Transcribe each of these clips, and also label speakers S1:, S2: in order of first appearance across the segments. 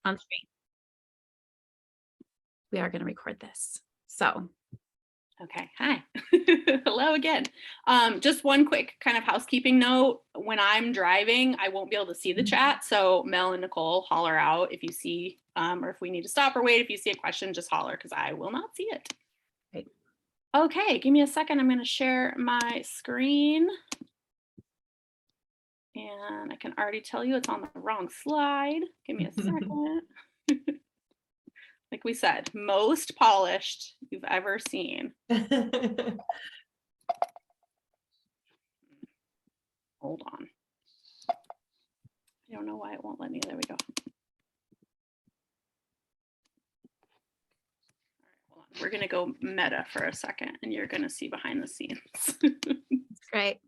S1: on screen. We are going to record this. So,
S2: Okay, hi. Hello again. Just one quick kind of housekeeping note. When I'm driving, I won't be able to see the chat. So Mel and Nicole, holler out if you see, or if we need to stop or wait. If you see a question, just holler because I will not see it.
S1: Right.
S2: Okay, give me a second. I'm going to share my screen. And I can already tell you it's on the wrong slide. Give me a second. Like we said, most polished you've ever seen. Hold on. I don't know why it won't let me. There we go. All right, hold on. We're going to go meta for a second and you're going to see behind the scenes.
S1: That's great.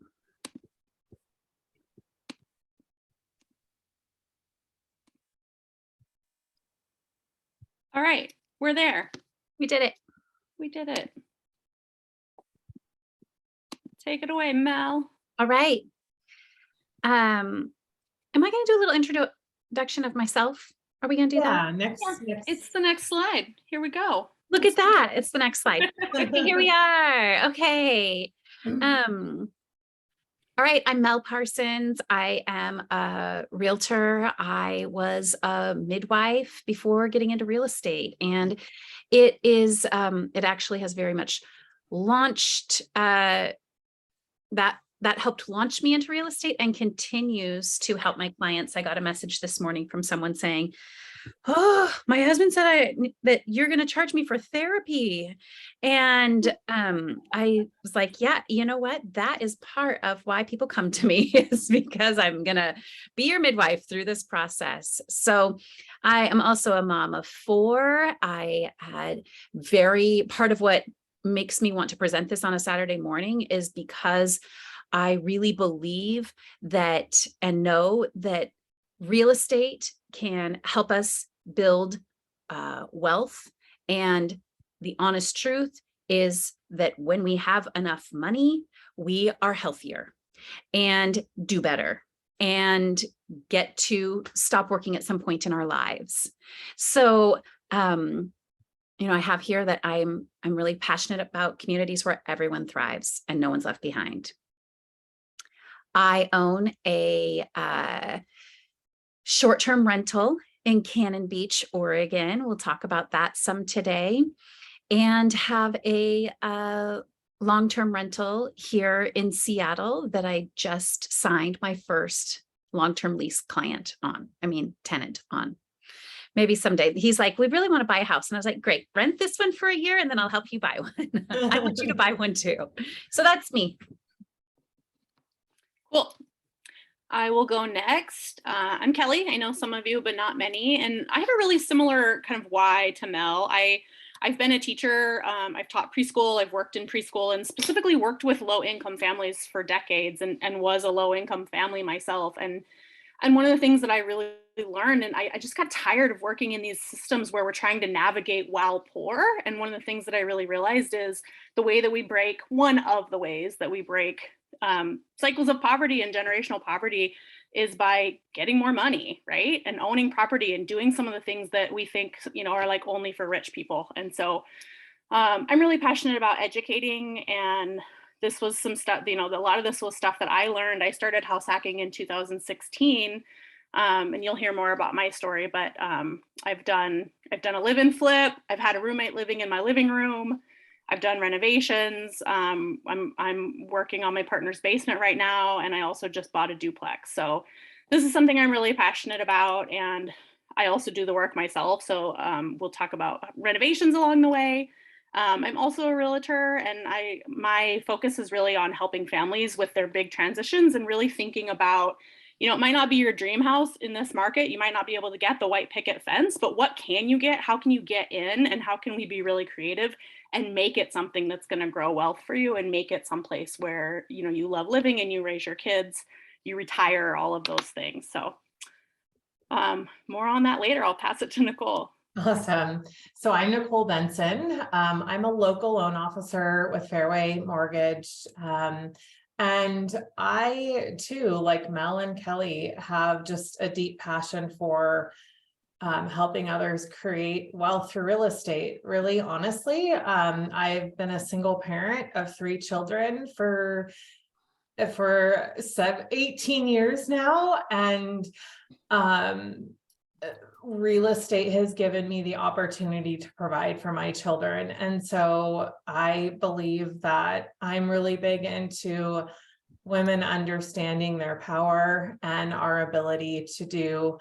S2: All right, we're there.
S1: We did it.
S2: We did it. Take it away, Mel.
S1: All right. Am I going to do a little introduction of myself? Are we going to do that?
S3: Next.
S2: It's the next slide. Here we go.
S1: Look at that. It's the next slide. Okay, here we are. Okay. All right, I'm Mel Parsons. I am a realtor. I was a midwife before getting into real estate, and it actually has very much launched that helped launch me into real estate and continues to help my clients. I got a message this morning from someone saying, "Oh, my husband said that you're going to charge me for therapy." And I was like, yeah, you know what? That is part of why people come to me, is because I'm going to be your midwife through this process. So I am also a mom of 4. I had part of what makes me want to present this on a Saturday morning is because I really believe that and know that real estate can help us build wealth. And the honest truth is that when we have enough money, we are healthier and do better and get to stop working at some point in our lives. So, I have here that I'm really passionate about communities where everyone thrives and no one's left behind. I own a short-term rental in Cannon Beach, Oregon. We'll talk about that some today, and have a long-term rental here in Seattle that I just signed my first long-term lease tenant on. Maybe someday. He's like, we really want to buy a house. And I was like, great, rent this one for a year and then I'll help you buy one. I want you to buy one too. So that's me.
S2: Cool. I will go next. I'm Kelly. I know some of you, but not many. And I have a really similar kind of why to Mel. I've been a teacher. I've taught preschool. I've worked in preschool and specifically worked with low-income families for decades and was a low-income family myself. And one of the things that I really learned, and I just got tired of working in these systems where we're trying to navigate while poor. And one of the things that I really realized is one of the ways that we break cycles of poverty and generational poverty is by getting more money, right? And owning property and doing some of the things that we think, are like only for rich people. And so I'm really passionate about educating, and this was some stuff, a lot of this was stuff that I learned. I started house hacking in 2016. And you'll hear more about my story, but I've done a live-in flip. I've had a roommate living in my living room. I've done renovations. I'm working on my partner's basement right now, and I also just bought a duplex. So this is something I'm really passionate about, and I also do the work myself. So we'll talk about renovations along the way. I'm also a realtor, and my focus is really on helping families with their big transitions and really thinking about, it might not be your dream house in this market. You might not be able to get the white picket fence, but what can you get? How can you get in? And how can we be really creative and make it something that's going to grow wealth for you and make it someplace where, you love living and you raise your kids, you retire, all of those things. So more on that later. I'll pass it to Nicole.
S3: Awesome. So I'm Nicole Benson. I'm a local loan officer with Fairway Mortgage. And I too, like Mel and Kelly, have just a deep passion for helping others create wealth through real estate. Really, honestly, I've been a single parent of 3 children for 18 years now. And real estate has given me the opportunity to provide for my children. And so I believe that I'm really big into women understanding their power and our ability to do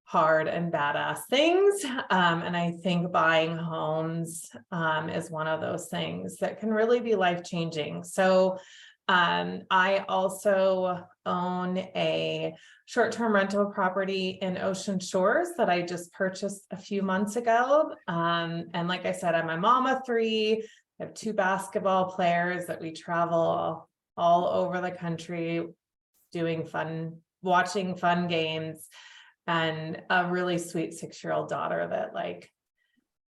S3: hard and badass things. And I think buying homes is one of those things that can really be life-changing. So I also own a short-term rental property in Ocean Shores that I just purchased a few months ago. And like I said, I'm a mom of 3. I have 2 basketball players that we travel all over the country watching fun games, and a really sweet 6-year-old daughter that like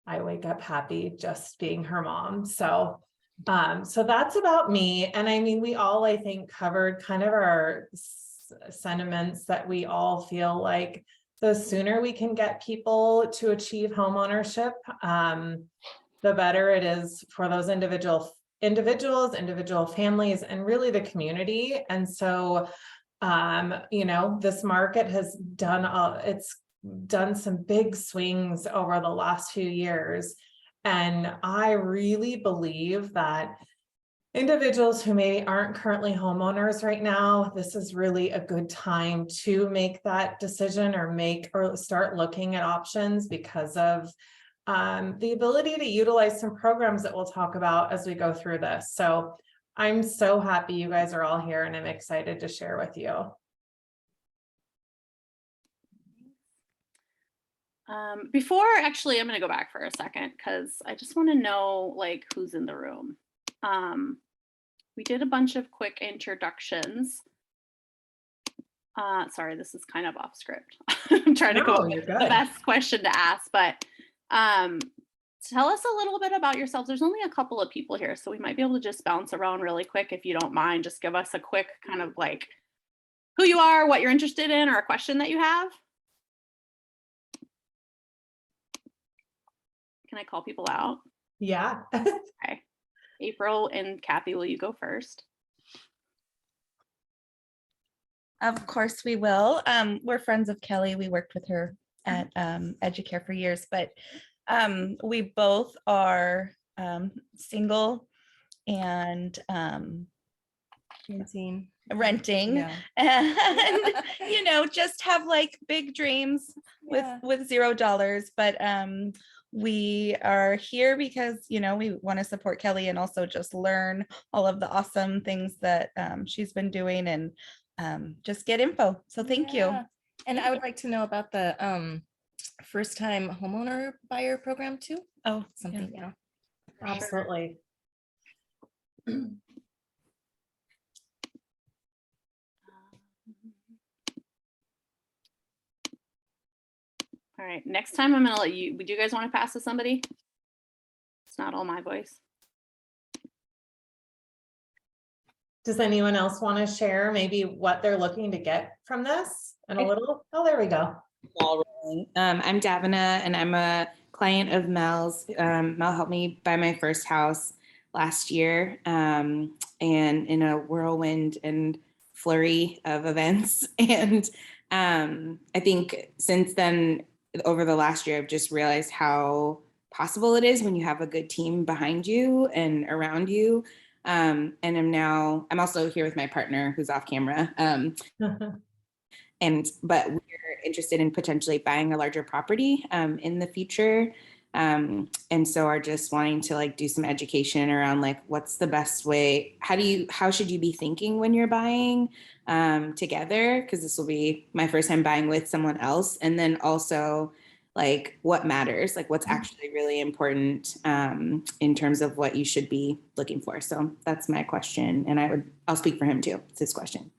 S3: I wake up happy just being her mom. So that's about me. And I mean, we all, I think, covered kind of our sentiments that we all feel like the sooner we can get people to achieve homeownership, the better it is for those individual families, and really the community. And so, this market has done some big swings over the last few years. And I really believe that individuals who maybe aren't currently homeowners right now, this is really a good time to make that decision or start looking at options because of the ability to utilize some programs that we'll talk about as we go through this. So I'm so happy you guys are all here, and I'm excited to share with you.
S2: Actually, I'm going to go back for a second because I just want to know like who's in the room. We did a bunch of quick introductions. Sorry, this is kind of off script. I'm trying to go with the best question to ask, but tell us a little bit about yourselves. There's only a couple of people here, so we might be able to just bounce around really quick. If you don't mind, just give us a quick kind of like who you are, what you're interested in, or a question that you have. Can I call people out?
S3: Yeah.
S2: Okay. April and Kathy, will you go first?
S4: Of course we will. We're friends of Kelly. We worked with her at Educare for years, but we both are single and renting,
S5: Yeah.
S4: and just have like big dreams with $0. But we are here because we want to support Kelly and also just learn all of the awesome things that she's been doing, and just get info. So thank you.
S5: And I would like to know about the first time homeowner buyer program too.
S4: Oh,
S5: Something,
S3: Absolutely.
S2: All right, next time I'm gonna let you, would you guys want to pass to somebody? It's not all my voice.
S3: Does anyone else want to share maybe what they're looking to get from this? And oh, there we go.
S6: I'm Davina, and I'm a client of Mel's. Mel helped me buy my first house last year, and in a whirlwind and flurry of events. And I think since then, over the last year, I've just realized how possible it is when you have a good team behind you and around you. And I'm also here with my partner who's off camera. But we're interested in potentially buying a larger property in the future. And so are just wanting to like do some education around like, what's the best way? How should you be thinking when you're buying together? Because this will be my first time buying with someone else. And then also like what matters, like what's actually really important in terms of what you should be looking for. So that's my question. And I'll speak for him too. It's his question.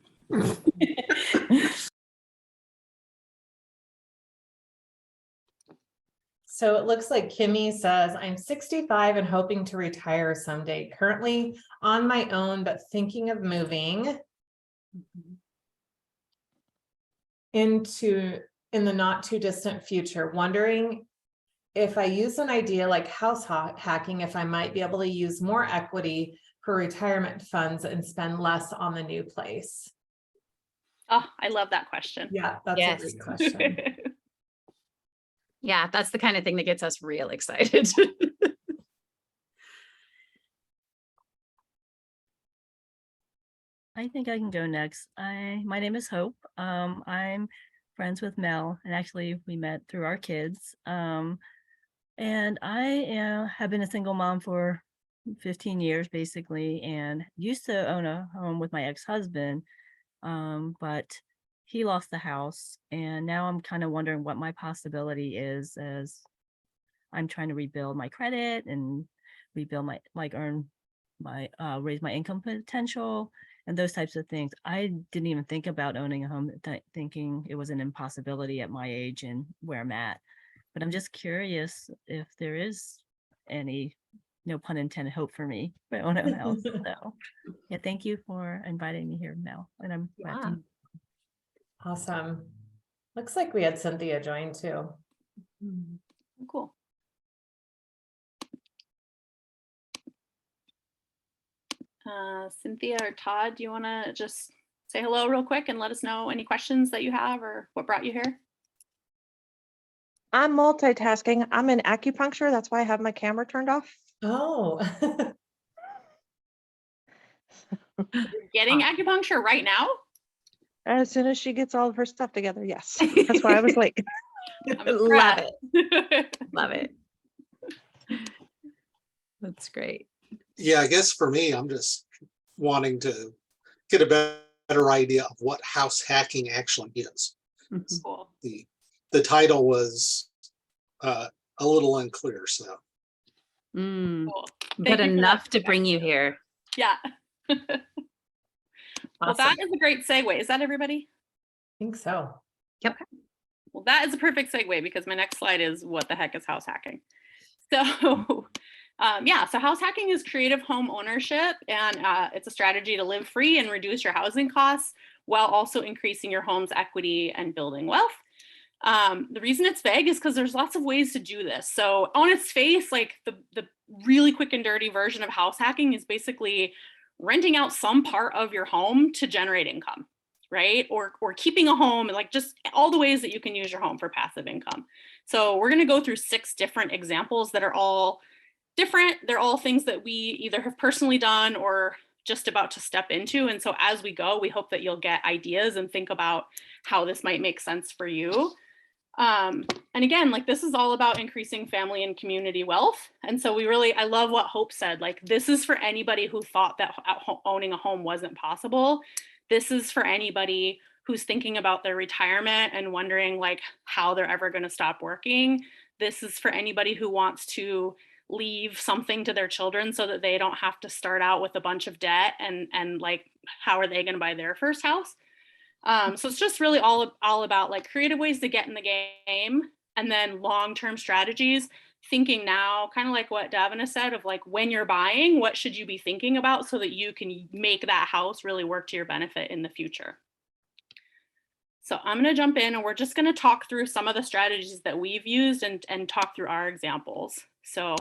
S3: So it looks like Kimmy says, I'm 65 and hoping to retire someday. Currently on my own, but thinking of moving into in the not too distant future, wondering if I use an idea like house hacking, if I might be able to use more equity for retirement funds and spend less on the new place.
S2: Oh, I love that question.
S3: Yeah, that's
S1: Yes.
S3: a great question.
S1: Yeah, that's the kind of thing that gets us real excited.
S5: I think I can go next. My name is Hope. I'm friends with Mel, and actually we met through our kids. And I have been a single mom for 15 years basically, and used to own a home with my ex-husband, but he lost the house, and now I'm kind of wondering what my possibility is as I'm trying to rebuild my credit and rebuild my raise my income potential and those types of things. I didn't even think about owning a home, thinking it was an impossibility at my age and where I'm at. But I'm just curious if there is any, no pun intended, hope for me for owning a house. So yeah, thank you for inviting me here, Mel. And I'm glad
S1: Yeah.
S5: to.
S3: Awesome. Looks like we had Cynthia join too.
S2: Cool. Cynthia or Todd, do you want to just say hello real quick and let us know any questions that you have or what brought you here?
S7: I'm multitasking. I'm in acupuncture. That's why I have my camera turned off.
S3: Oh.
S2: Getting acupuncture right now?
S7: As soon as she gets all of her stuff together. Yes. That's why I was late.
S2: I'm
S1: Love
S2: impressed.
S1: it. Love it. That's great.
S8: Yeah, I guess for me, I'm just wanting to get a better idea of what house hacking actually is.
S1: Mhm.
S2: Cool.
S8: The title was a little unclear, so.
S1: Mm,
S2: Cool.
S1: but
S2: Thank you for that
S1: enough to
S2: feedback.
S1: bring you here.
S2: Yeah. Well,
S1: Awesome.
S2: that is a great segue. Is that everybody?
S3: I think so.
S2: Well, that is a perfect segue because my next slide is what the heck is house hacking? So yeah, so house hacking is creative home ownership, and it's a strategy to live free and reduce your housing costs while also increasing your home's equity and building wealth. The reason it's vague is because there's lots of ways to do this. So on its face, like the really quick and dirty version of house hacking is basically renting out some part of your home to generate income, right? Or keeping a home, and like just all the ways that you can use your home for passive income. So we're going to go through 6 different examples that are all different. They're all things that we either have personally done or just about to step into. And so as we go, we hope that you'll get ideas and think about how this might make sense for you. And again, like this is all about increasing family and community wealth. And so I love what Hope said, like this is for anybody who thought that owning a home wasn't possible. This is for anybody who's thinking about their retirement and wondering like how they're ever going to stop working. This is for anybody who wants to leave something to their children so that they don't have to start out with a bunch of debt and like, how are they going to buy their first house? So it's just really all about like creative ways to get in the game, and then long-term strategies, thinking now, kind of like what Davina said, of like when you're buying, what should you be thinking about so that you can make that house really work to your benefit in the future. So I'm going to jump in and we're just going to talk through some of the strategies that we've used and talk through our examples. So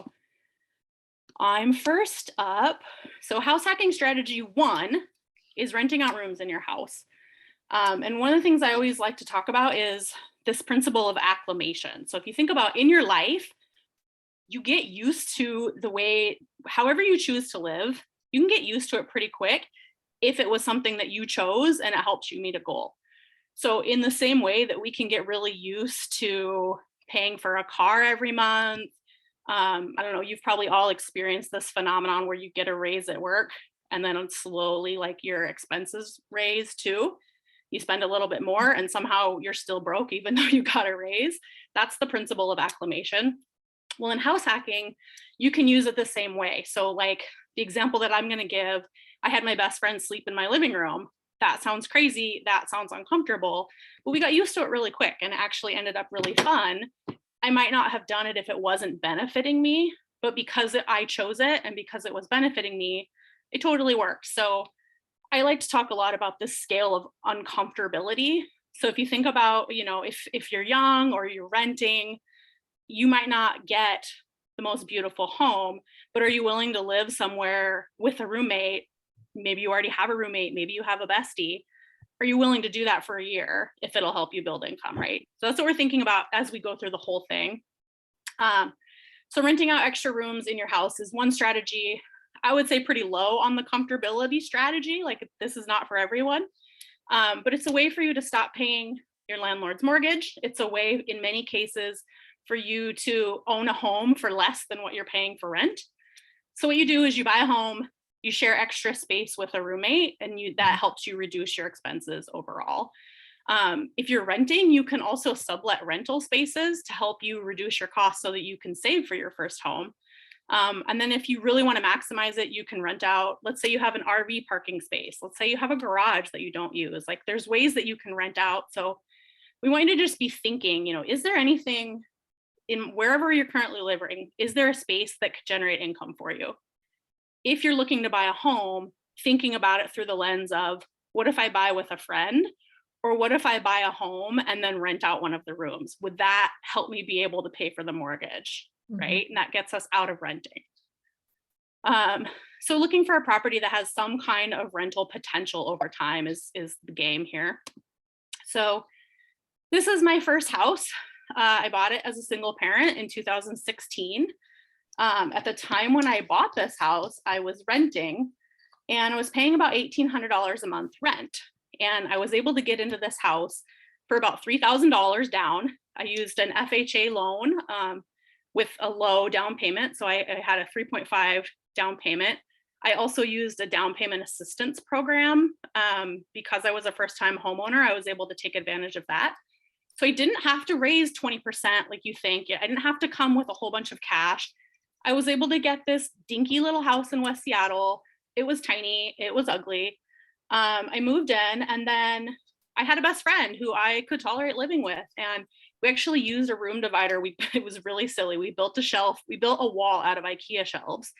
S2: I'm first up. So house hacking strategy 1 is renting out rooms in your house. And one of the things I always like to talk about is this principle of acclimation. So if you think about in your life, you get used to the way, however you choose to live, you can get used to it pretty quick if it was something that you chose and it helps you meet a goal. So in the same way that we can get really used to paying for a car every month, I don't know, you've probably all experienced this phenomenon where you get a raise at work and then slowly like your expenses raise too. You spend a little bit more and somehow you're still broke even though you got a raise. That's the principle of acclimation. Well, in house hacking, you can use it the same way. So like the example that I'm going to give, I had my best friend sleep in my living room. That sounds crazy. That sounds uncomfortable, but we got used to it really quick and it actually ended up really fun. I might not have done it if it wasn't benefiting me, but because I chose it and because it was benefiting me, it totally worked. So I like to talk a lot about this scale of uncomfortability. So if you think about, if you're young or you're renting, you might not get the most beautiful home, but are you willing to live somewhere with a roommate? Maybe you already have a roommate, maybe you have a bestie. Are you willing to do that for a year if it'll help you build income, right? So that's what we're thinking about as we go through the whole thing. So renting out extra rooms in your house is one strategy. I would say pretty low on the comfortability strategy. Like, this is not for everyone, but it's a way for you to stop paying your landlord's mortgage. It's a way in many cases for you to own a home for less than what you're paying for rent. So what you do is you buy a home, you share extra space with a roommate, and that helps you reduce your expenses overall. If you're renting, you can also sublet rental spaces to help you reduce your costs so that you can save for your first home. And then if you really want to maximize it, you can rent out, let's say you have an RV parking space. Let's say you have a garage that you don't use. Like, there's ways that you can rent out. So we want you to just be thinking, is there anything in wherever you're currently living, is there a space that could generate income for you? If you're looking to buy a home, thinking about it through the lens of, what if I buy with a friend? Or what if I buy a home and then rent out one of the rooms? Would that help me be able to pay for the mortgage, right? And that gets us out of renting. So looking for a property that has some kind of rental potential over time is the game here. So this is my first house. I bought it as a single parent in 2016. At the time when I bought this house, I was renting and I was paying about $1,800 a month rent. And I was able to get into this house for about $3,000 down. I used an FHA loan with a low down payment. So I had a 3.5 down payment. I also used a down payment assistance program because I was a first-time homeowner. I was able to take advantage of that. So I didn't have to raise 20% like you think. I didn't have to come with a whole bunch of cash. I was able to get this dinky little house in West Seattle. It was tiny, it was ugly. I moved in, and then I had a best friend who I could tolerate living with. And we actually used a room divider. It was really silly. We built a wall out of IKEA shelves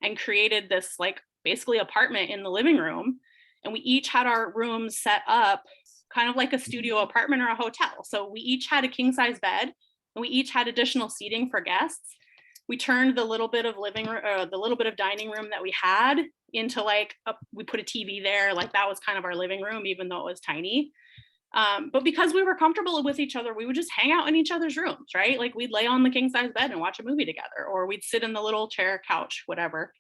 S2: and created this like basically apartment in the living room. And we each had our rooms set up kind of like a studio apartment or a hotel. So we each had a king size bed and we each had additional seating for guests. We turned the little bit of dining room that we had into we put a TV there. Like, that was kind of our living room, even though it was tiny. But because we were comfortable with each other, we would just hang out in each other's rooms, right? Like, we'd lay on the king size bed and watch a movie together, or we'd sit in the little chair, couch, whatever.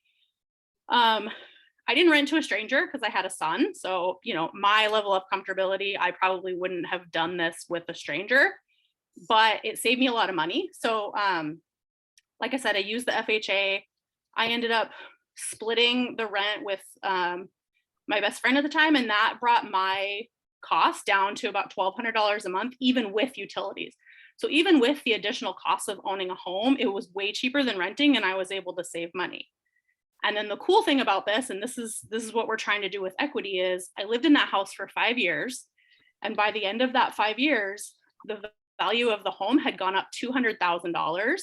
S2: I didn't rent to a stranger because I had a son. So, my level of comfortability, I probably wouldn't have done this with a stranger, but it saved me a lot of money. So, like I said, I used the FHA. I ended up splitting the rent with my best friend at the time, and that brought my cost down to about $1,200 a month, even with utilities. So even with the additional costs of owning a home, it was way cheaper than renting, and I was able to save money. And then the cool thing about this, and this is what we're trying to do with equity, is I lived in that house for 5 years, and by the end of that 5 years, the value of the home had gone up $200,000.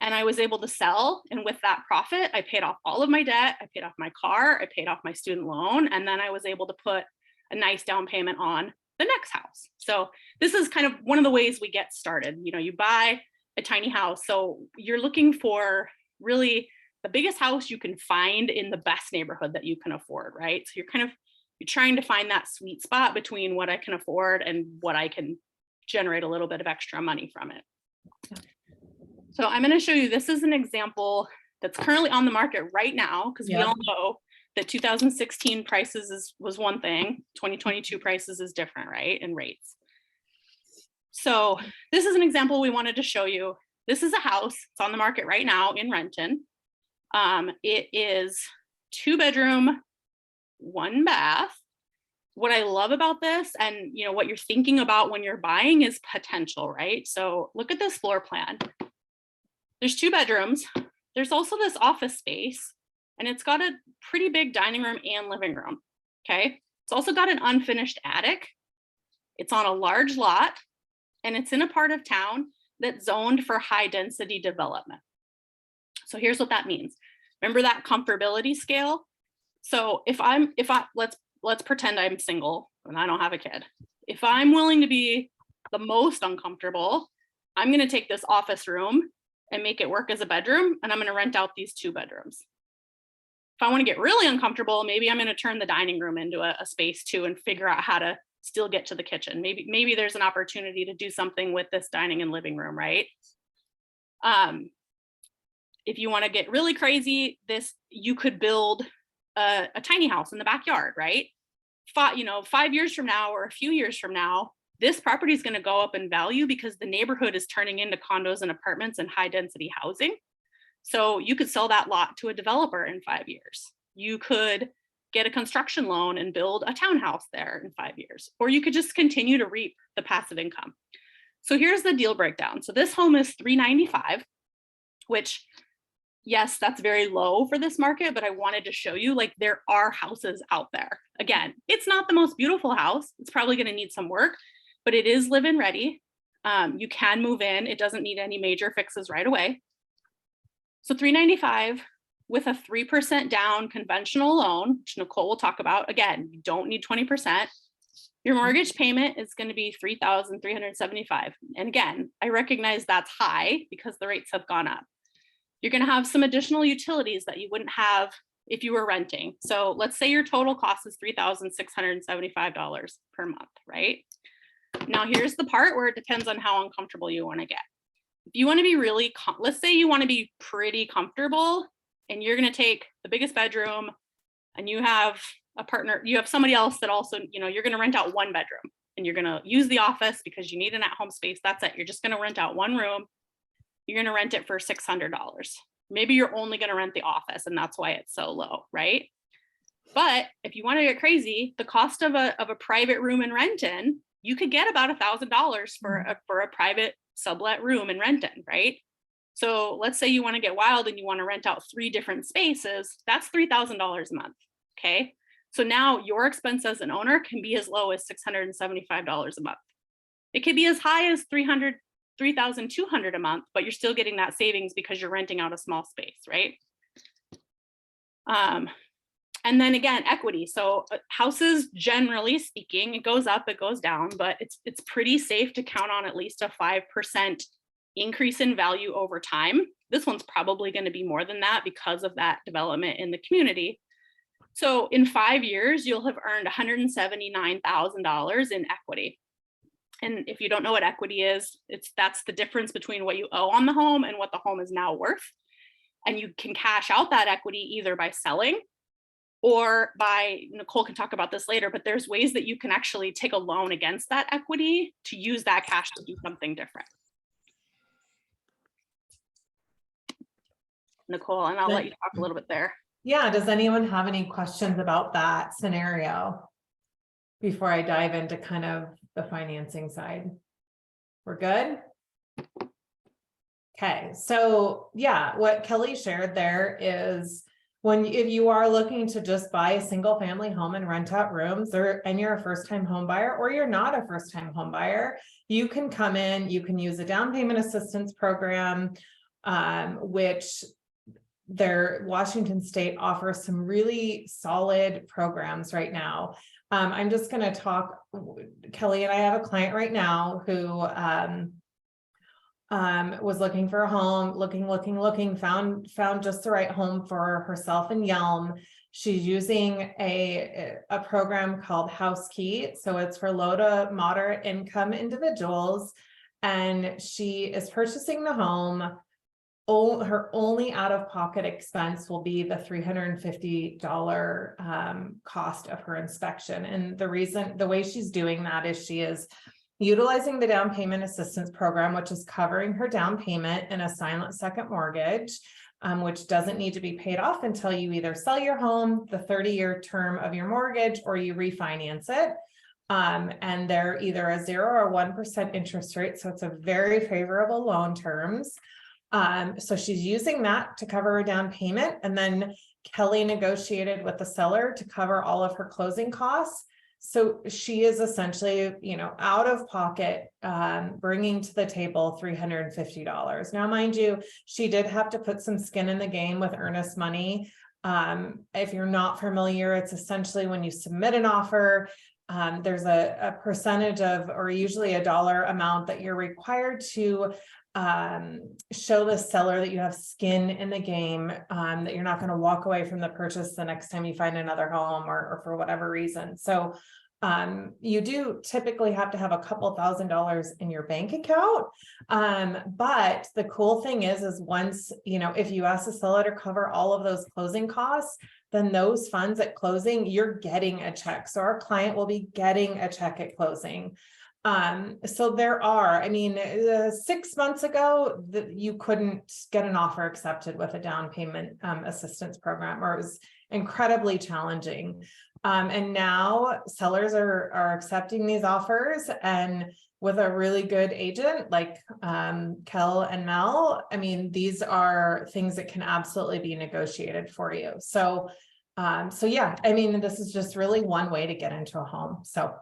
S2: And I was able to sell. And with that profit, I paid off all of my debt. I paid off my car. I paid off my student loan. And then I was able to put a nice down payment on the next house. So this is kind of one of the ways we get started. You buy a tiny house. So you're looking for really the biggest house you can find in the best neighborhood that you can afford, right? So you're trying to find that sweet spot between what I can afford and what I can generate a little bit of extra money from it. So I'm going to show you, this is an example that's currently on the market right now, because we all know that 2016 prices was one thing, 2022 prices is different, right? And rates. So this is an example we wanted to show you. This is a house, it's on the market right now in Renton. It is 2-bedroom, 1 bath. What I love about this, and what you're thinking about when you're buying, is potential, right? So look at this floor plan. There's 2 bedrooms. There's also this office space, and it's got a pretty big dining room and living room, okay? It's also got an unfinished attic. It's on a large lot, and it's in a part of town that's zoned for high density development. So here's what that means. Remember that comfortability scale? So let's pretend I'm single and I don't have a kid. If I'm willing to be the most uncomfortable, I'm going to take this office room and make it work as a bedroom, and I'm going to rent out these 2 bedrooms. If I want to get really uncomfortable, maybe I'm going to turn the dining room into a space too and figure out how to still get to the kitchen. Maybe there's an opportunity to do something with this dining and living room, right? If you want to get really crazy, you could build a tiny house in the backyard, right? 5 years from now or a few years from now, this property is going to go up in value because the neighborhood is turning into condos and apartments and high density housing. So you could sell that lot to a developer in 5 years. You could get a construction loan and build a townhouse there in 5 years, or you could just continue to reap the passive income. So here's the deal breakdown. So this home is $395, which, yes, that's very low for this market, but I wanted to show you, like, there are houses out there. Again, it's not the most beautiful house. It's probably going to need some work, but it is live-in ready. You can move in. It doesn't need any major fixes right away. So $395 with a 3% down conventional loan, which Nicole will talk about. Again, you don't need 20%. Your mortgage payment is going to be $3,375. And again, I recognize that's high because the rates have gone up. You're going to have some additional utilities that you wouldn't have if you were renting. So let's say your total cost is $3,675 per month, right? Now here's the part where it depends on how uncomfortable you want to get. If you want to be really, let's say you want to be pretty comfortable and you're going to take the biggest bedroom and you have a partner, you have somebody else that also, you're going to rent out 1 bedroom and you're going to use the office because you need an at-home space. That's it. You're just going to rent out 1 room. You're going to rent it for $600. Maybe you're only going to rent the office and that's why it's so low, right? But if you want to get crazy, the cost of a private room in Renton, you could get about $1,000 for a private sublet room in Renton, right? So let's say you want to get wild and you want to rent out 3 different spaces, that's $3,000 a month, okay? So now your expense as an owner can be as low as $675 a month. It could be as high as $3,200 a month, but you're still getting that savings because you're renting out a small space, right? And then again, equity. So houses, generally speaking, it goes up, it goes down, but it's pretty safe to count on at least a 5% increase in value over time. This one's probably going to be more than that because of that development in the community. So in 5 years, you'll have earned $179,000 in equity. And if you don't know what equity is, that's the difference between what you owe on the home and what the home is now worth. And you can cash out that equity either by selling or by, Nicole can talk about this later, but there's ways that you can actually take a loan against that equity to use that cash to do something different. Nicole, and I'll let you talk a little bit there.
S3: Yeah, does anyone have any questions about that scenario before I dive into kind of the financing side? We're good? Okay, so yeah, what Kelly shared there is if you are looking to just buy a single family home and rent out rooms, and you're a first-time home buyer or you're not a first-time home buyer, you can come in, you can use a down payment assistance program, which Washington State offers some really solid programs right now. I'm just going to talk, Kelly and I have a client right now who was looking for a home, looking, found just the right home for herself in Yelm. She's using a program called House Key. So it's for low to moderate income individuals. And she is purchasing the home. Her only out-of-pocket expense will be the $350 cost of her inspection. And the way she's doing that is she is utilizing the down payment assistance program, which is covering her down payment in a silent second mortgage, which doesn't need to be paid off until you either sell your home, the 30-year term of your mortgage, or you refinance it. And they're either a 0 or 1% interest rate. So it's a very favorable loan terms. So she's using that to cover her down payment. And then Kelly negotiated with the seller to cover all of her closing costs. So she is essentially, out of pocket, bringing to the table $350. Now, mind you, she did have to put some skin in the game with earnest money. If you're not familiar, it's essentially when you submit an offer, there's a percentage of, or usually a dollar amount that you're required to show the seller that you have skin in the game, that you're not going to walk away from the purchase the next time you find another home or for whatever reason. So you do typically have to have a couple $1,000s in your bank account. But the cool thing is once, you know, if you ask the seller to cover all of those closing costs, then those funds at closing, you're getting a check. So our client will be getting a check at closing. So there are, I mean, 6 months ago, you couldn't get an offer accepted with a down payment assistance program, or it was incredibly challenging. And now sellers are accepting these offers, and with a really good agent like Kel and Mel, I mean, these are things that can absolutely be negotiated for you. So, so yeah, I mean, this is just really one way to get into a home. So.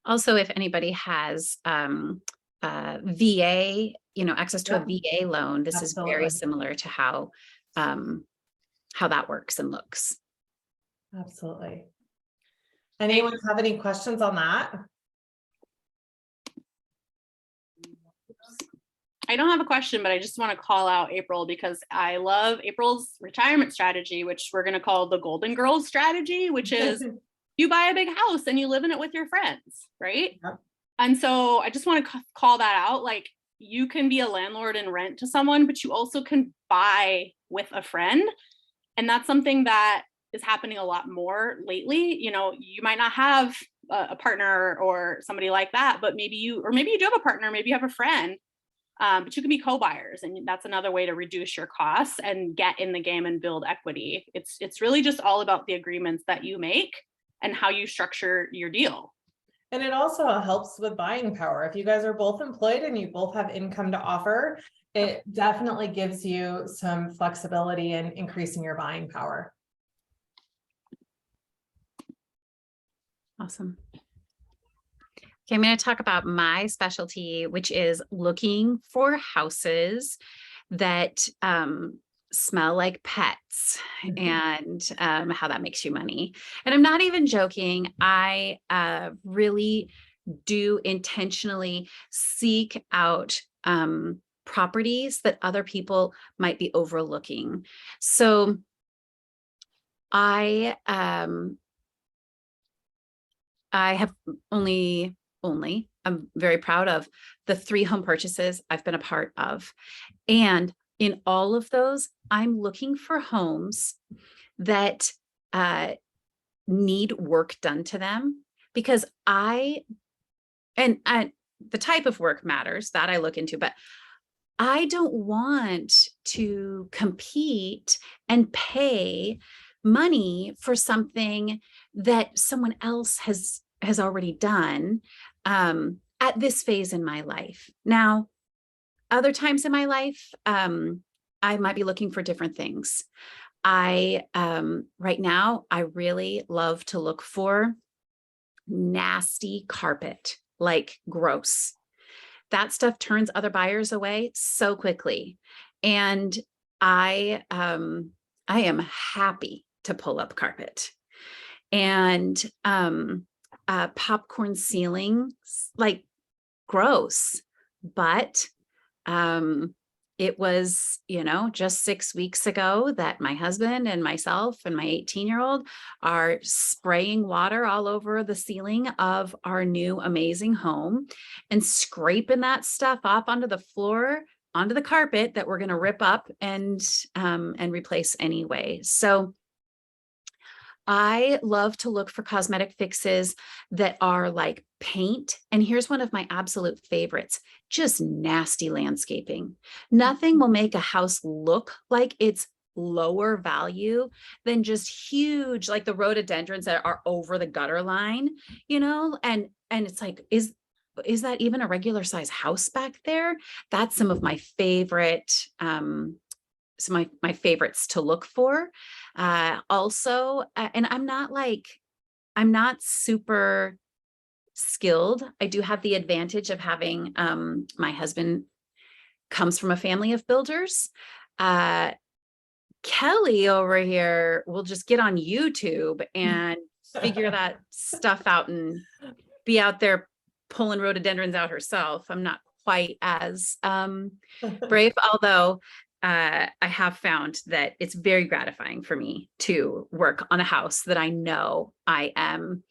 S1: Also, if anybody has VA, you know, access to a VA loan, this is very
S3: Absolutely.
S1: similar to how that works and looks.
S3: Absolutely. Anyone have any questions on that?
S2: I don't have a question, but I just want to call out April because I love April's retirement strategy, which we're going to call the Golden Girls strategy, which is you buy a big house and you live in it with your friends, right?
S3: Yep.
S2: And so I just want to call that out. Like, you can be a landlord and rent to someone, but you also can buy with a friend. And that's something that is happening a lot more lately. You know, you might not have a partner or somebody like that, but maybe you do have a partner, maybe you have a friend, but you can be co-buyers, and that's another way to reduce your costs and get in the game and build equity. It's really just all about the agreements that you make and how you structure your deal.
S3: And it also helps with buying power. If you guys are both employed and you both have income to offer, it definitely gives you some flexibility in increasing your buying power.
S1: Awesome. Okay, I'm going to talk about my specialty, which is looking for houses that smell like pets and how that makes you money. And I'm not even joking. I really do intentionally seek out properties that other people might be overlooking. So I have I'm very proud of the 3 home purchases I've been a part of. And in all of those, I'm looking for homes that need work done to them, because the type of work matters, that I look into, but I don't want to compete and pay money for something that someone else has already done at this phase in my life. Now, other times in my life, I might be looking for different things. Right now, I really love to look for nasty carpet, like gross. That stuff turns other buyers away so quickly. And I am happy to pull up carpet. And popcorn ceilings, like gross, but it was, you know, just 6 weeks ago that my husband and myself and my 18-year-old are spraying water all over the ceiling of our new amazing home and scraping that stuff off onto the floor, onto the carpet that we're going to rip up and replace anyway. So I love to look for cosmetic fixes that are like paint. And here's one of my absolute favorites, just nasty landscaping. Nothing will make a house look like it's lower value than just huge, like the rhododendrons that are over the gutter line, you know, and it's like, is that even a regular size house back there? That's some of my favorite, my favorites to look for. Also, and I'm not super skilled. I do have the advantage of having my husband comes from a family of builders. Kelly over here will just get on YouTube and figure that stuff out and be out there pulling rhododendrons out herself. I'm not quite as brave, although I have found that it's very gratifying for me to work on a house that I know I am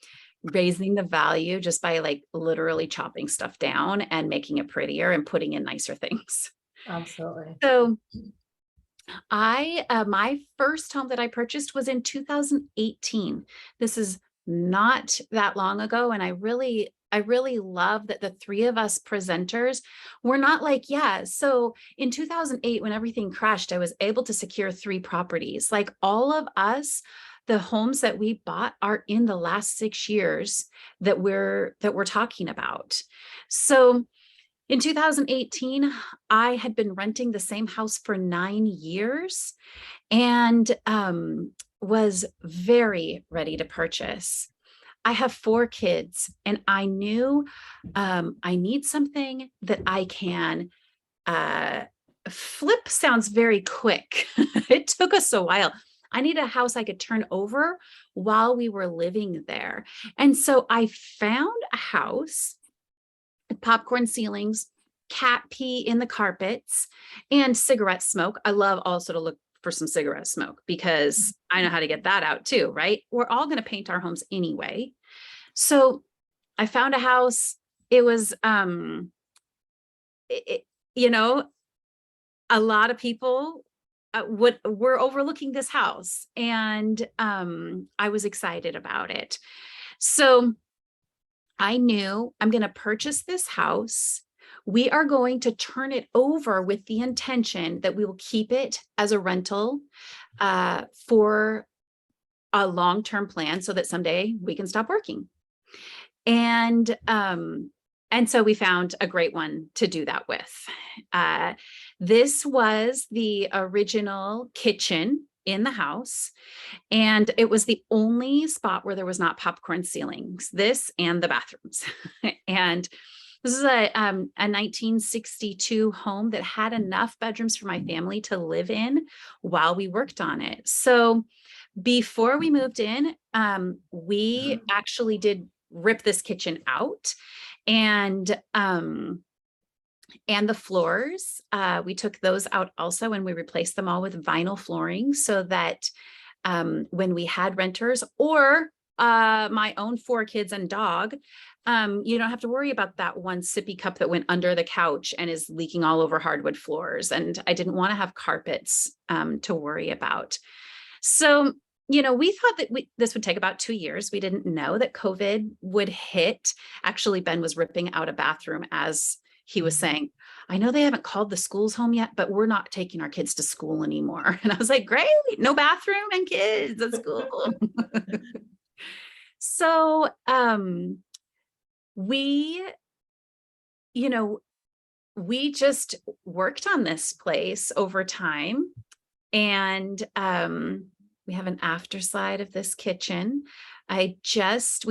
S1: raising the value just by like literally chopping stuff down and making it prettier and putting in nicer things.
S3: Absolutely.
S1: So my first home that I purchased was in 2018. This is not that long ago. And I really love that the three of us presenters were not like, yeah, so in 2008, when everything crashed, I was able to secure 3 properties. Like all of us, the homes that we bought are in the last 6 years that we're talking about. So in 2018, I had been renting the same house for 9 years and was very ready to purchase. I have 4 kids and I knew I need something that I can flip. Sounds very quick. It took us a while. I need a house I could turn over while we were living there. And so I found a house, popcorn ceilings, cat pee in the carpets, and cigarette smoke. I love also to look for some cigarette smoke because I know how to get that out too, right? We're all going to paint our homes anyway. So I found a house. It was, you know, a lot of people were overlooking this house and I was excited about it. So I knew I'm going to purchase this house. We are going to turn it over with the intention that we will keep it as a rental for a long-term plan so that someday we can stop working. And so we found a great one to do that with. This was the original kitchen in the house. And it was the only spot where there was not popcorn ceilings, this and the bathrooms. And this is a 1962 home that had enough bedrooms for my family to live in while we worked on it. So before we moved in, we actually did rip this kitchen out and the floors, we took those out also and we replaced them all with vinyl flooring so that when we had renters or my own 4 kids and dog, you don't have to worry about that one sippy cup that went under the couch and is leaking all over hardwood floors. And I didn't want to have carpets to worry about. So, you know, we thought that this would take about 2 years. We didn't know that COVID would hit. Actually, Ben was ripping out a bathroom as he was saying, I know they haven't called the schools home yet, but we're not taking our kids to school anymore. And I was like, great, no bathroom and kids at school. So we just worked on this place over time. And we have an after slide of this kitchen. We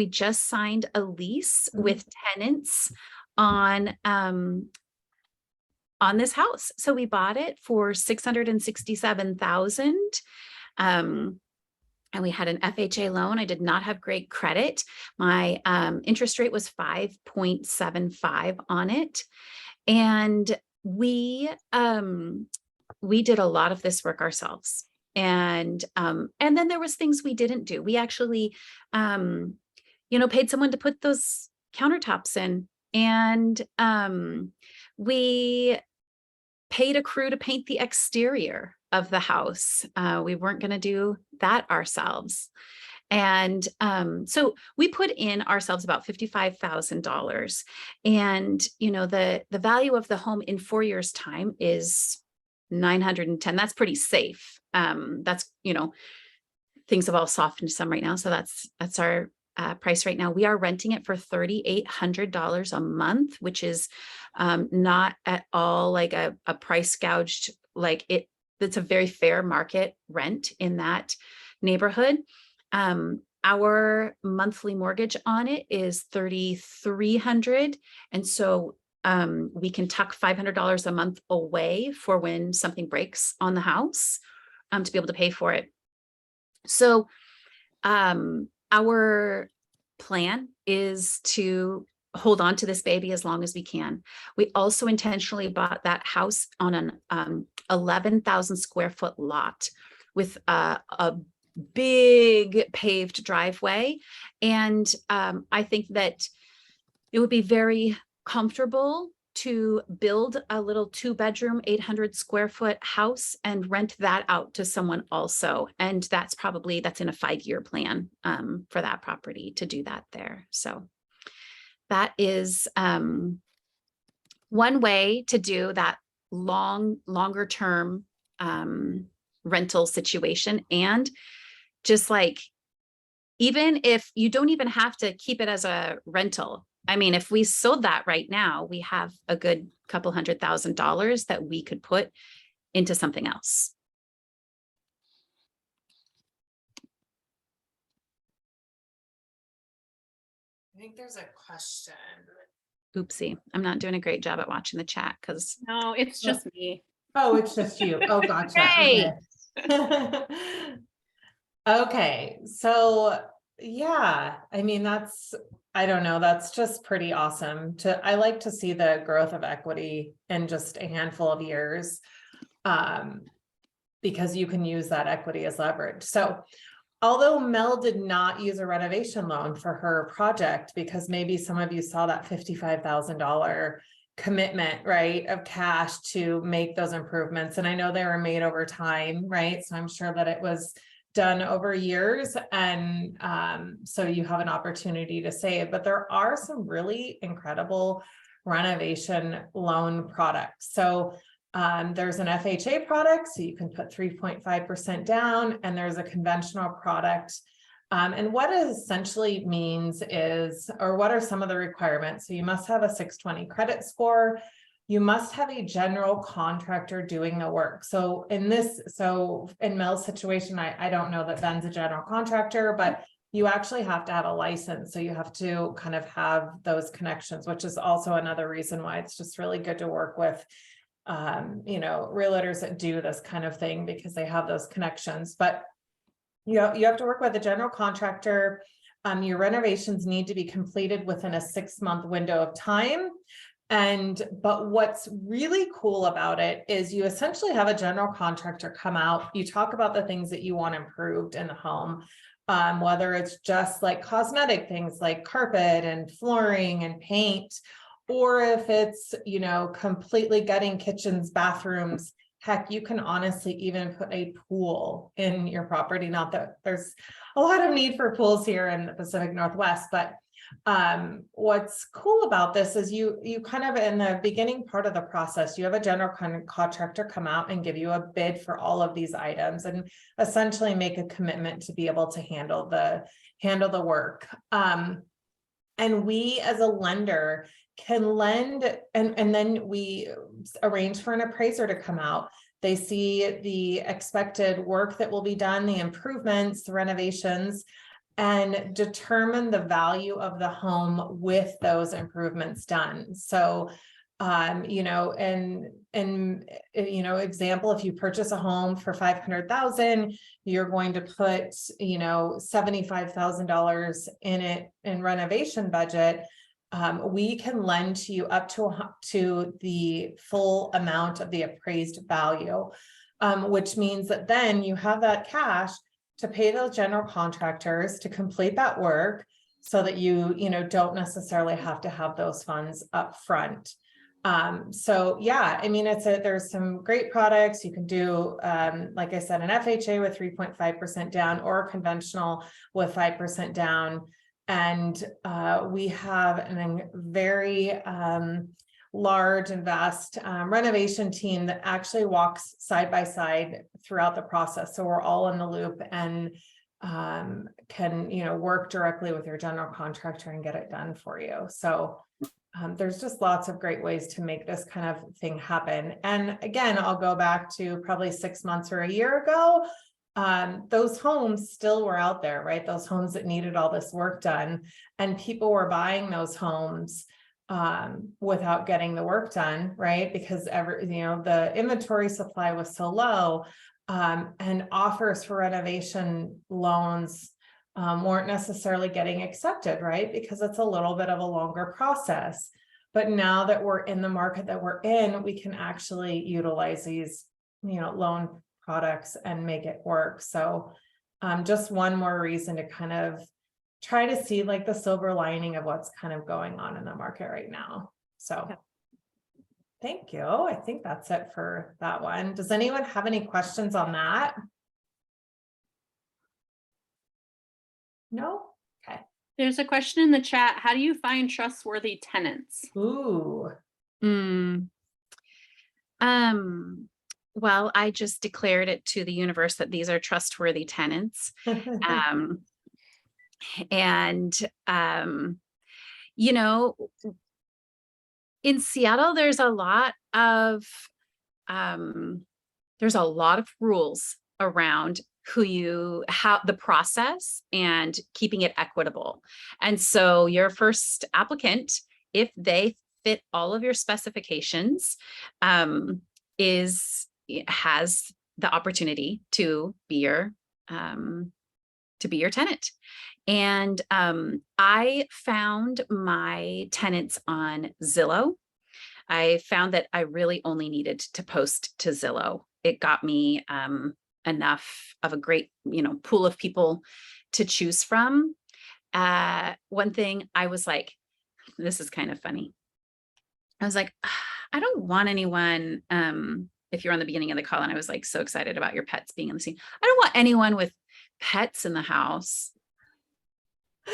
S1: just signed a lease with tenants on this house. So we bought it for $667,000. And we had an FHA loan. I did not have great credit. My interest rate was 5.75 on it. And we did a lot of this work ourselves. And then there was things we didn't do. We actually, paid someone to put those countertops in. And we paid a crew to paint the exterior of the house. We weren't going to do that ourselves. And so we put in ourselves about $55,000. And, the value of the home in 4 years' time is $910. That's pretty safe. That's, things have all softened some right now. So that's our price right now. We are renting it for $3,800 a month, which is not at all like a price gouged, like it's a very fair market rent in that neighborhood. Our monthly mortgage on it is $3,300. And so we can tuck $500 a month away for when something breaks on the house to be able to pay for it. So our plan is to hold on to this baby as long as we can. We also intentionally bought that house on an 11,000 square foot lot with a big paved driveway. And I think that it would be very comfortable to build a little 2-bedroom, 800 square foot house and rent that out to someone also. And that's in a 5-year plan for that property to do that there. So that is one way to do that longer term rental situation. And just like, even if you don't even have to keep it as a rental. I mean, if we sold that right now, we have a good couple $100,000 that we could put into something else.
S3: I think there's a question.
S1: Oopsie, I'm not doing a great job at watching the chat because
S2: No, it's just me.
S3: Oh, it's just you. Oh, gotcha.
S1: Hey.
S3: Okay. Okay, so yeah, I mean, I don't know, that's just pretty awesome I like to see the growth of equity in just a handful of years. Because you can use that equity as leverage. So although Mel did not use a renovation loan for her project, because maybe some of you saw that $55,000 commitment, right, of cash to make those improvements. And I know they were made over time, right? So I'm sure that it was done over years. And so you have an opportunity to save, but there are some really incredible renovation loan products. So there's an FHA product, so you can put 3.5% down, and there's a conventional product. And what it essentially means is, or what are some of the requirements? So you must have a 620 credit score. You must have a general contractor doing the work. So in Mel's situation, I don't know that Ben's a general contractor, but you actually have to have a license. So you have to kind of have those connections, which is also another reason why it's just really good to work with realtors that do this kind of thing, because they have those connections. But you have to work with a general contractor. Your renovations need to be completed within a 6-month window of time. But what's really cool about it is you essentially have a general contractor come out. You talk about the things that you want improved in the home, whether it's just like cosmetic things like carpet and flooring and paint, or if it's, completely gutting kitchens, bathrooms. Heck, you can honestly even put a pool in your property. Not that there's a lot of need for pools here in the Pacific Northwest, but what's cool about this is you kind of, in the beginning part of the process, you have a general contractor come out and give you a bid for all of these items and essentially make a commitment to be able to handle the work. And we as a lender can lend, and then we arrange for an appraiser to come out. They see the expected work that will be done, the improvements, the renovations, and determine the value of the home with those improvements done. So, example, if you purchase a home for $500,000, you're going to put, $75,000 in it in renovation budget. We can lend to you up to the full amount of the appraised value, which means that then you have that cash to pay those general contractors to complete that work, so that you don't necessarily have to have those funds up front. So yeah, I mean, there's some great products you can do. Like I said, an FHA with 3.5% down, or a conventional with 5% down. And we have a very large and vast renovation team that actually walks side by side throughout the process. So we're all in the loop and can work directly with your general contractor and get it done for you. So there's just lots of great ways to make this kind of thing happen. And again, I'll go back to probably 6 months or a year ago. Those homes still were out there, right? Those homes that needed all this work done, and people were buying those homes without getting the work done, right? Because the inventory supply was so low, and offers for renovation loans weren't necessarily getting accepted, right? Because it's a little bit of a longer process. But now that we're in the market that we're in, we can actually utilize these, loan products and make it work. So just one more reason to kind of try to see like the silver lining of what's kind of going on in the market right now. So thank you. I think that's it for that one. Does anyone have any questions on that? No? Okay.
S2: There's a question in the chat. How do you find trustworthy tenants?
S3: Ooh.
S1: Well, I just declared it to the universe that these are trustworthy tenants. And in Seattle, there's a lot of rules around how the process and keeping it equitable. And so your first applicant, if they fit all of your specifications, has the opportunity to be your tenant. And I found my tenants on Zillow. I found that I really only needed to post to Zillow. It got me enough of a great, pool of people to choose from. One thing I was like, this is kind of funny. I was like, I don't want anyone, if you're on the beginning of the call and I was like so excited about your pets being in the scene. I don't want anyone with pets in the house.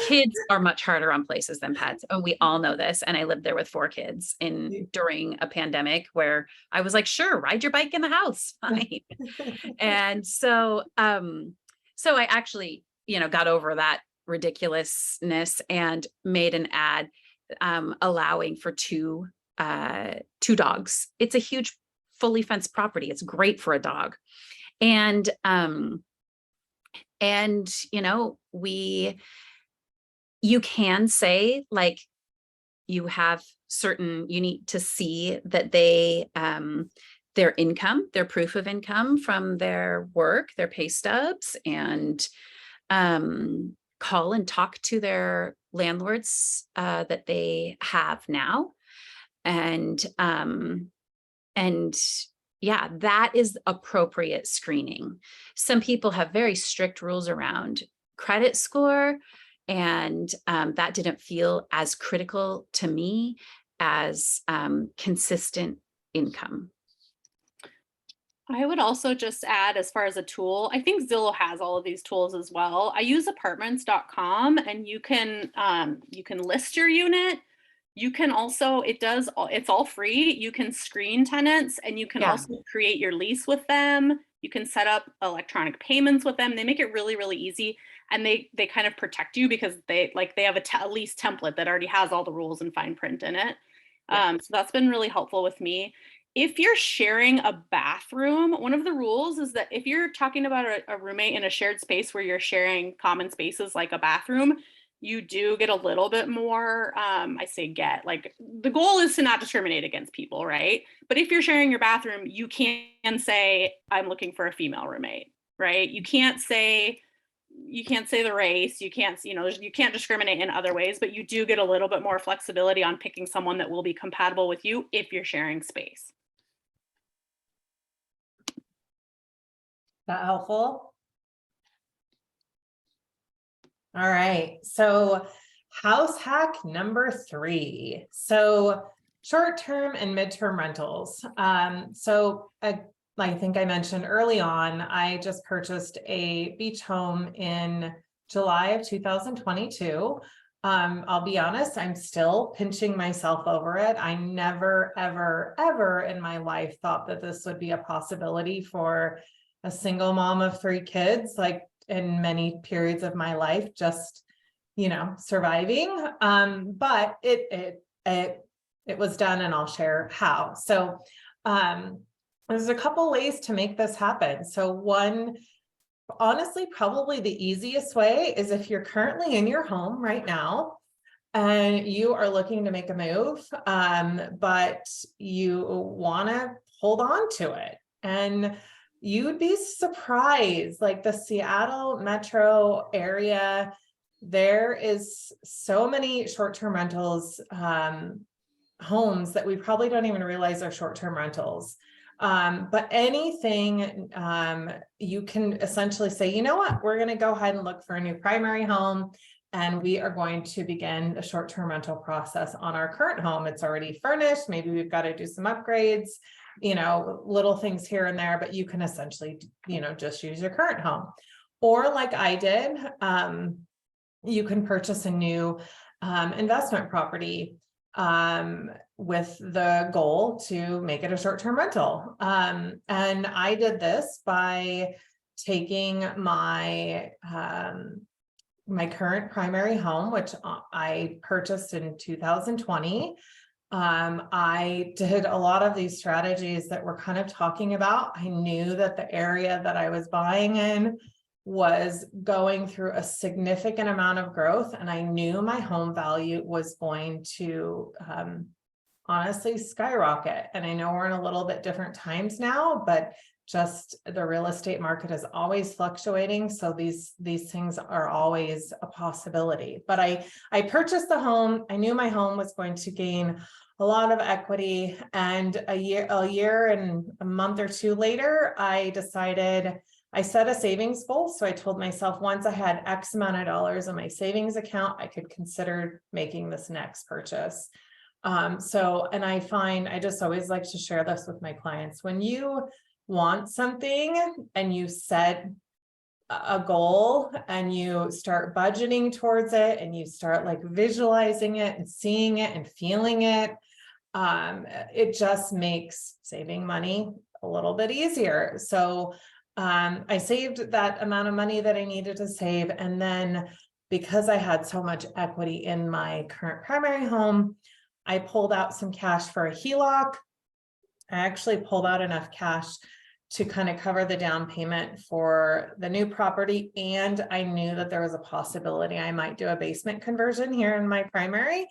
S1: Kids are much harder on places than pets. And we all know this. And I lived there with 4 kids during a pandemic where I was like, sure, ride your bike in the house. Fine. And so, I actually, got over that ridiculousness and made an ad, allowing for 2 dogs. It's a huge, fully fenced property. It's great for a dog. And you can say like you need to see that they, their income, their proof of income from their work, their pay stubs, and call and talk to their landlords that they have now. And yeah, that is appropriate screening. Some people have very strict rules around credit score, and that didn't feel as critical to me as consistent income.
S2: I would also just add, as far as a tool, I think Zillow has all of these tools as well. I use apartments.com, and you can list your unit. You can also, it's all free. You can screen tenants, and you can also create your lease with them. You can set up electronic payments with them. They make it really, really easy. And they kind of protect you because they have a lease template that already has all the rules and fine print in it. So that's been really helpful with me. If you're sharing a bathroom, one of the rules is that if you're talking about a roommate in a shared space where you're sharing common spaces like a bathroom, you do get a little bit more, the goal is to not discriminate against people, right? But if you're sharing your bathroom, you can say, I'm looking for a female roommate, right? You can't say the race, you can't discriminate in other ways, but you do get a little bit more flexibility on picking someone that will be compatible with you if you're sharing space.
S3: That helpful? All right, so house hack number 3. So short-term and midterm rentals. I think I mentioned early on, I just purchased a beach home in July of 2022. I'll be honest, I'm still pinching myself over it. I never, ever, ever in my life thought that this would be a possibility for a single mom of 3 kids, like in many periods of my life, just, surviving. But it was done, and I'll share how. So, there's a couple ways to make this happen. So one, honestly, probably the easiest way is if you're currently in your home right now and you are looking to make a move, but you want to hold on to it. And you'd be surprised, like the Seattle metro area, there is so many short-term rentals, homes that we probably don't even realize are short-term rentals. But anything, you can essentially say, you know what, we're going to go ahead and look for a new primary home. And we are going to begin the short-term rental process on our current home. It's already furnished. Maybe we've got to do some upgrades, you know, little things here and there, but you can essentially, you know, just use your current home. Or like I did, you can purchase a new investment property with the goal to make it a short-term rental. And I did this by taking my my current primary home, which I purchased in 2020. I did a lot of these strategies that we're kind of talking about. I knew that the area that I was buying in was going through a significant amount of growth, and I knew my home value was going to honestly skyrocket. And I know we're in a little bit different times now, but just the real estate market is always fluctuating. So these things are always a possibility. But I purchased the home. I knew my home was going to gain a lot of equity. And a year and a month or two later, I decided, I set a savings goal. So I told myself once I had X amount of dollars in my savings account, I could consider making this next purchase. And I find, I just always like to share this with my clients. When you want something and you set a goal and you start budgeting towards it and you start like visualizing it and seeing it and feeling it, it just makes saving money a little bit easier. So I saved that amount of money that I needed to save. And then because I had so much equity in my current primary home, I pulled out some cash for a HELOC. I actually pulled out enough cash to kind of cover the down payment for the new property. And I knew that there was a possibility I might do a basement conversion here in my primary.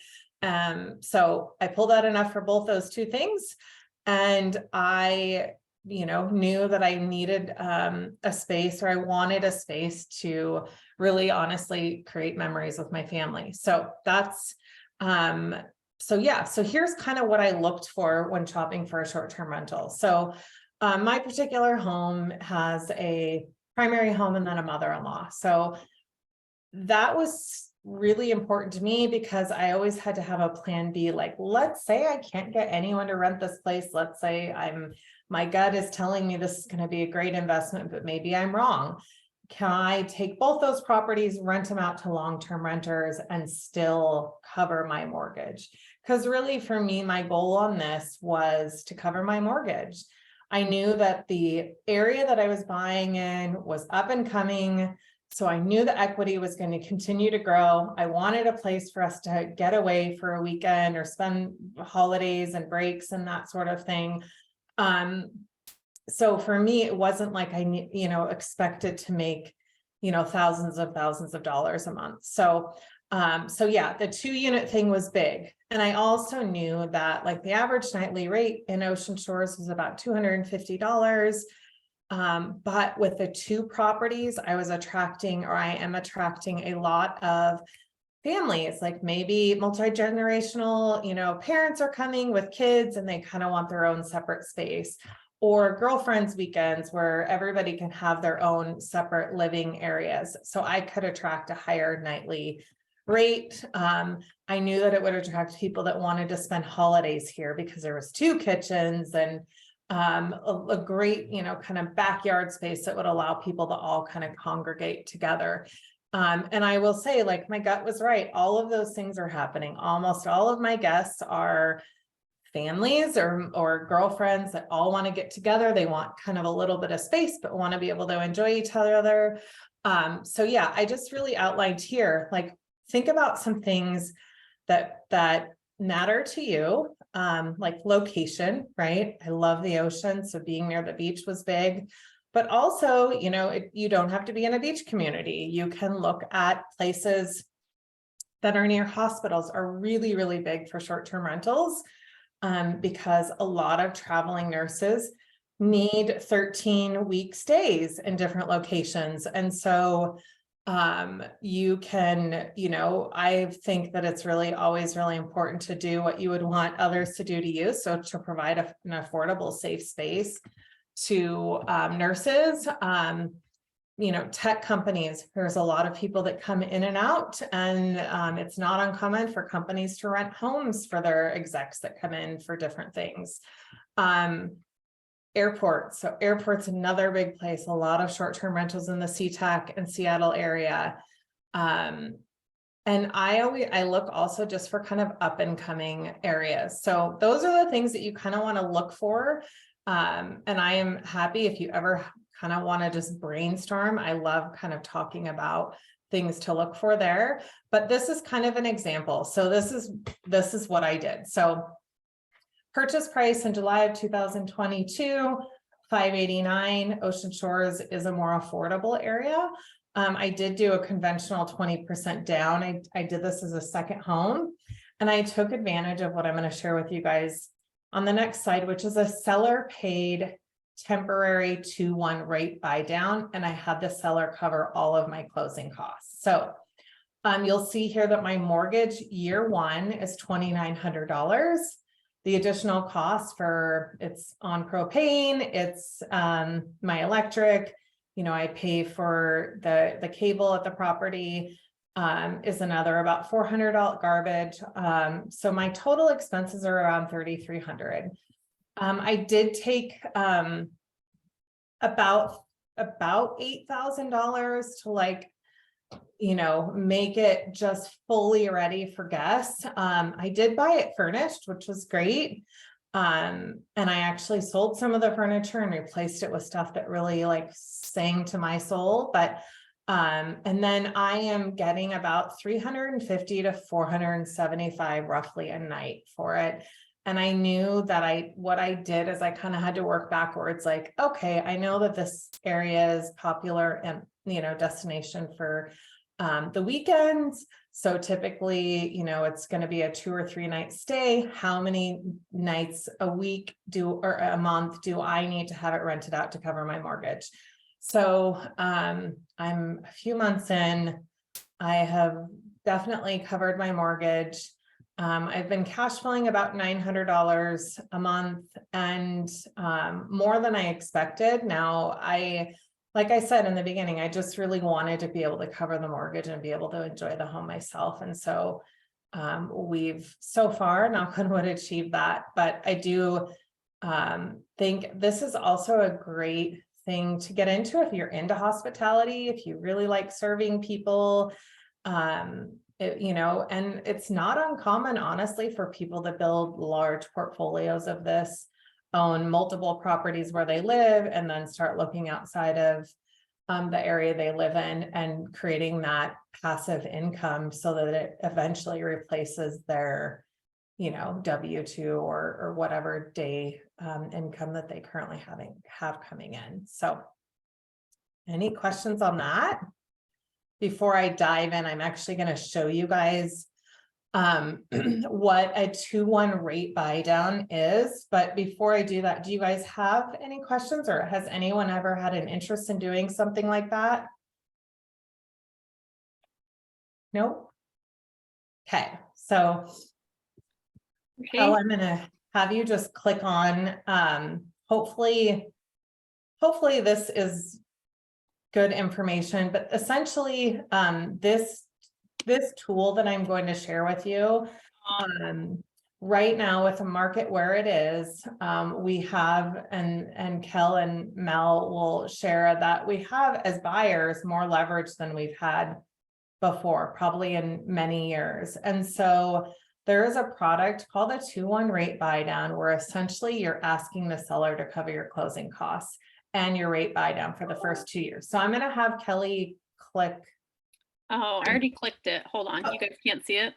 S3: So I pulled out enough for both those two things. And I, you know, knew that I needed a space, or I wanted a space to really honestly create memories with my family. So that's, so here's kind of what I looked for when shopping for a short-term rental. So my particular home has a primary home and then a mother-in-law. So that was really important to me because I always had to have a plan B. Like, let's say I can't get anyone to rent this place. Let's say my gut is telling me this is going to be a great investment, but maybe I'm wrong. Can I take both those properties, rent them out to long-term renters, and still cover my mortgage? Because really for me, my goal on this was to cover my mortgage. I knew that the area that I was buying in was up and coming. So I knew the equity was going to continue to grow. I wanted a place for us to get away for a weekend or spend holidays and breaks and that sort of thing. So for me, it wasn't like I, expected to make, thousands of dollars a month. So yeah, the 2-unit thing was big. And I also knew that like the average nightly rate in Ocean Shores was about $250. But with the 2 properties, I am attracting a lot of families, like maybe multi-generational, parents are coming with kids and they kind of want their own separate space, or girlfriends weekends where everybody can have their own separate living areas. So I could attract a higher nightly rate. I knew that it would attract people that wanted to spend holidays here because there was 2 kitchens and a great, kind of backyard space that would allow people to all kind of congregate together. And I will say, like, my gut was right. All of those things are happening. Almost all of my guests are families or girlfriends that all want to get together. They want kind of a little bit of space, but want to be able to enjoy each other. So yeah, I just really outlined here, like, think about some things that matter to you, like location, right? I love the ocean, so being near the beach was big. But also, you don't have to be in a beach community. You can look at places that are near hospitals are really, really big for short-term rentals, because a lot of traveling nurses need 13-week stays in different locations. And so you can, I think that it's really always really important to do what you would want others to do to you. So to provide an affordable, safe space to nurses, tech companies, there's a lot of people that come in and out, and it's not uncommon for companies to rent homes for their execs that come in for different things. Airports. So airport's another big place, a lot of short-term rentals in the SeaTac and Seattle area. And I look also just for kind of up and coming areas. So those are the things that you kind of want to look for. And I am happy if you ever kind of want to just brainstorm. I love kind of talking about things to look for there, but this is kind of an example. So this is what I did. So purchase price in July of 2022, $589. Ocean Shores is a more affordable area. I did do a conventional 20% down. I did this as a second home, and I took advantage of what I'm going to share with you guys on the next slide, which is a seller paid temporary 2-1 rate buy down, and I had the seller cover all of my closing costs. So you'll see here that my mortgage year one is $2,900. The additional cost for it's on propane, it's my electric, I pay for the cable at the property, is another about $400 garbage. So my total expenses are around $3,300. I did take about $8,000 to make it just fully ready for guests. I did buy it furnished, which was great. And I actually sold some of the furniture and replaced it with stuff that really sang to my soul. But and then I am getting about $350 to $475 roughly a night for it. And I knew that what I did is I kind of had to work backwards. Okay, I know that this area is popular and, destination for the weekends. So typically, it's going to be a 2 or 3 night stay. How many nights a week or a month do I need to have it rented out to cover my mortgage? So I'm a few months in. I have definitely covered my mortgage. I've been cash flowing about $900 a month, and more than I expected. Now, like I said in the beginning, I just really wanted to be able to cover the mortgage and be able to enjoy the home myself. And so we've so far, knock on wood, achieved that. But I do think this is also a great thing to get into if you're into hospitality, if you really like serving people. And it's not uncommon, honestly, for people to build large portfolios of this, own multiple properties where they live, and then start looking outside of the area they live in and creating that passive income so that it eventually replaces their, W-2 or whatever day income that they currently have coming in. So any questions on that? Before I dive in, I'm actually going to show you guys what a 2-1 rate buy down is. But before I do that, do you guys have any questions, or has anyone ever had an interest in doing something like that? Nope. Okay, so
S2: Okay.
S3: I'm going to have you just click on, hopefully this is good information, but essentially this tool that I'm going to share with you right now, with the market where it is, we have, and Kel and Mel will share that we have as buyers more leverage than we've had before, probably in many years. And so there is a product called a 2-1 rate buy down, where essentially you're asking the seller to cover your closing costs and your rate buy down for the first 2 years. So I'm going to have Kelly click.
S2: Oh, I already clicked it. Hold on. You guys can't see it.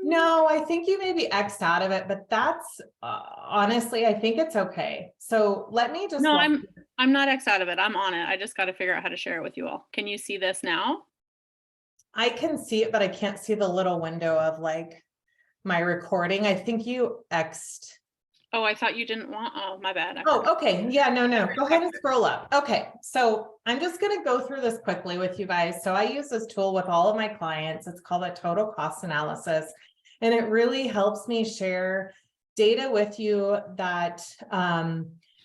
S3: No, I think you may be X'd out of it, but that's honestly, I think it's okay. So let me just.
S2: No, I'm not X out of it. I'm on it. I just got to figure out how to share it with you all. Can you see this now?
S3: I can see it, but I can't see the little window of my recording. I think you X'd
S2: Oh, I thought you didn't want, oh, my bad. I
S3: Oh,
S2: forgot.
S3: okay. Yeah, no. Go ahead and scroll up. Okay, so I'm just gonna go through this quickly with you guys. So I use this tool with all of my clients. It's called a total cost analysis. And it really helps me share data with you that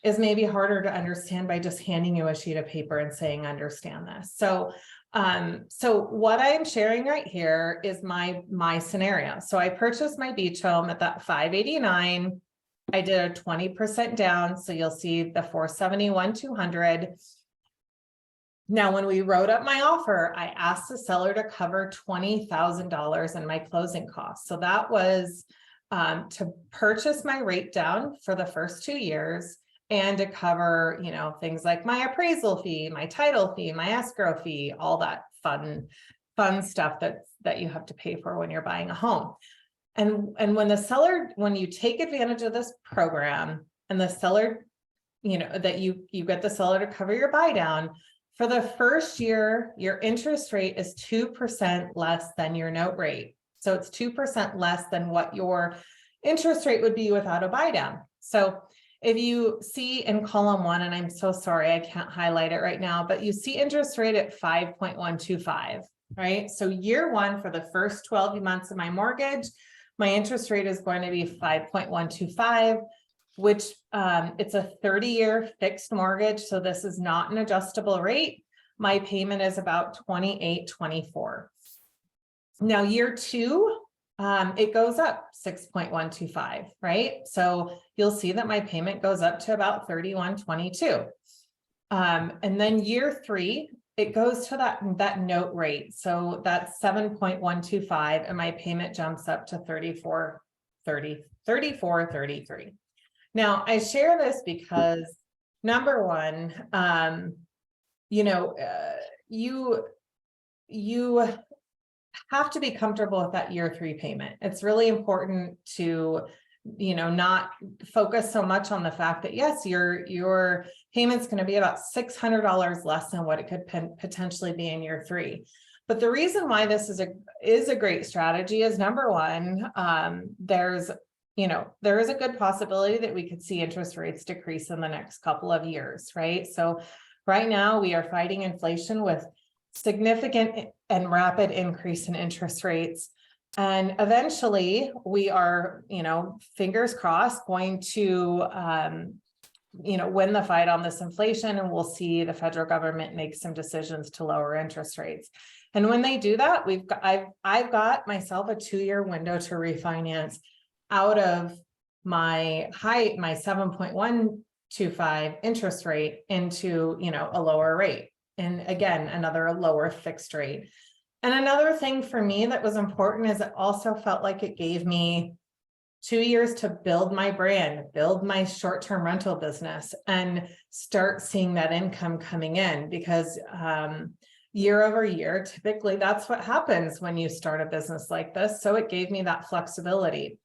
S3: is maybe harder to understand by just handing you a sheet of paper and saying, understand this. So what I'm sharing right here is my scenario. So I purchased my beach home at that 589. I did a 20% down, so you'll see the 471,200. Now, when we wrote up my offer, I asked the seller to cover $20,000 in my closing costs. So that was to purchase my rate down for the first 2 years and to cover, you know, things like my appraisal fee, my title fee, my escrow fee, all that fun stuff that you have to pay for when you're buying a home. And when the seller, when you take advantage of this program and the seller, you know, that you get the seller to cover your buy down, for the first year, your interest rate is 2% less than your note rate. So it's 2% less than what your interest rate would be without a buy down. So if you see in column 1, and I'm so sorry, I can't highlight it right now, but you see interest rate at 5.125, right? So year 1 for the first 12 months of my mortgage, my interest rate is going to be 5.125, which it's a 30-year fixed mortgage. So this is not an adjustable rate. My payment is about $28.24. Now year 2, it goes up 6.125, right? So you'll see that my payment goes up to about $31.22. And then year 3, it goes to that note rate. So that's 7.125 and my payment jumps up to 34.33. Now I share this because number one, you know, you have to be comfortable with that year 3 payment. It's really important to, you know, not focus so much on the fact that yes, your payment's going to be about $600 less than what it could potentially be in year 3. But the reason why this is a great strategy is number one, there is a good possibility that we could see interest rates decrease in the next couple of years, right? So right now we are fighting inflation with significant and rapid increase in interest rates. And eventually we are, you know, fingers crossed, going to, you know, win the fight on this inflation, and we'll see the federal government make some decisions to lower interest rates. And when they do that, I've got myself a 2-year window to refinance out of my 7.125 interest rate into, you know, a lower rate. And again, another lower fixed rate. And another thing for me that was important is it also felt like it gave me 2 years to build my brand, build my short-term rental business, and start seeing that income coming in, because year over year, typically that's what happens when you start a business like this. So it gave me that flexibility.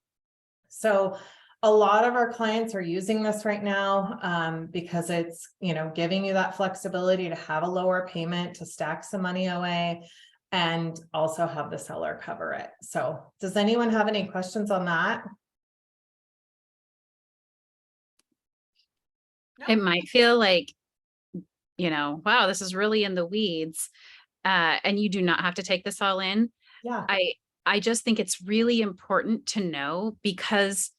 S3: So a lot of our clients are using this right now because it's, you know, giving you that flexibility to have a lower payment, to stack some money away, and also have the seller cover it. So does anyone have any questions on that?
S1: It might feel like, you know, wow, this is really in the weeds. And you do not have to take this all in.
S3: Yeah.
S1: I just think it's really important to know, because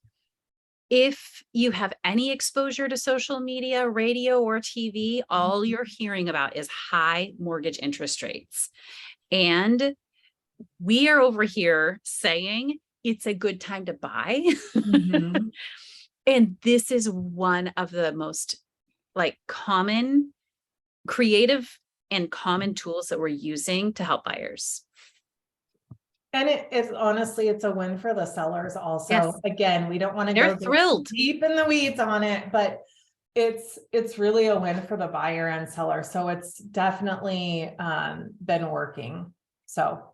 S1: if you have any exposure to social media, radio, or TV, all you're hearing about is high mortgage interest rates. And we are over here saying it's a good time to buy.
S3: Mhm.
S1: And this is one of the most common, creative and common tools that we're using to help buyers.
S3: And it's honestly, it's a win for the sellers also.
S1: Yes.
S3: Again, we don't want to
S1: They're
S3: go
S1: thrilled.
S3: deep in the weeds on it, but it's really a win for the buyer and seller. So it's definitely been working. So.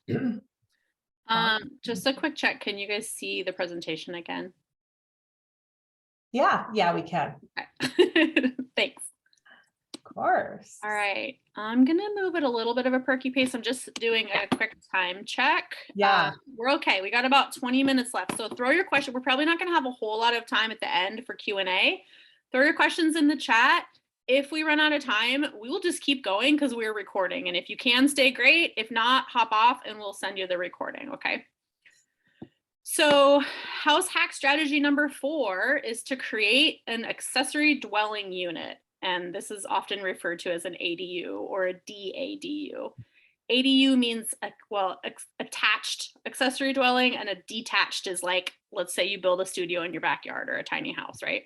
S2: Yeah. Just a quick check. Can you guys see the presentation again?
S3: Yeah, we can.
S2: Okay. Thanks.
S3: Of course.
S4: course.
S2: All right, I'm gonna move at a little bit of a perky pace. I'm just doing a quick time check.
S3: Yeah.
S2: We're okay. We got about 20 minutes left. So throw your question. We're probably not gonna have a whole lot of time at the end for Q&A. Throw your questions in the chat. If we run out of time, we will just keep going because we're recording. And if you can stay, great. If not, hop off and we'll send you the recording, okay? So house hack strategy number 4 is to create an accessory dwelling unit. And this is often referred to as an ADU or a DADU. ADU means, attached accessory dwelling, and a detached is like, let's say you build a studio in your backyard or a tiny house, right?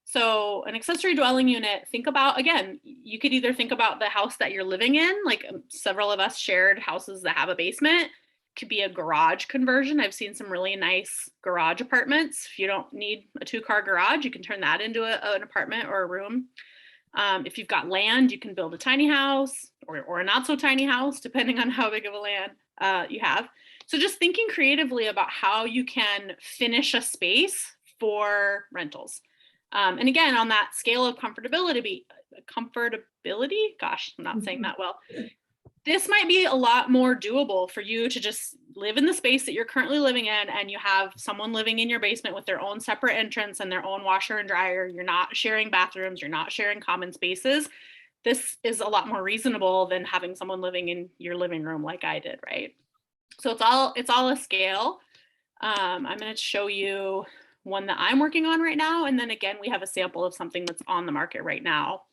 S2: So an accessory dwelling unit, think about, again, you could either think about the house that you're living in, like several of us shared houses that have a basement. Could be a garage conversion. I've seen some really nice garage apartments. If you don't need a 2-car garage, you can turn that into an apartment or a room. If you've got land, you can build a tiny house or a not so tiny house, depending on how big of a land you have. So just thinking creatively about how you can finish a space for rentals. And again, on that scale of comfortability, gosh, I'm not saying that well. This might be a lot more doable for you to just live in the space that you're currently living in, and you have someone living in your basement with their own separate entrance and their own washer and dryer. You're not sharing bathrooms, you're not sharing common spaces. This is a lot more reasonable than having someone living in your living room like I did, right? So it's all a scale. I'm going to show you one that I'm working on right now, and then again, we have a sample of something that's on the market right now.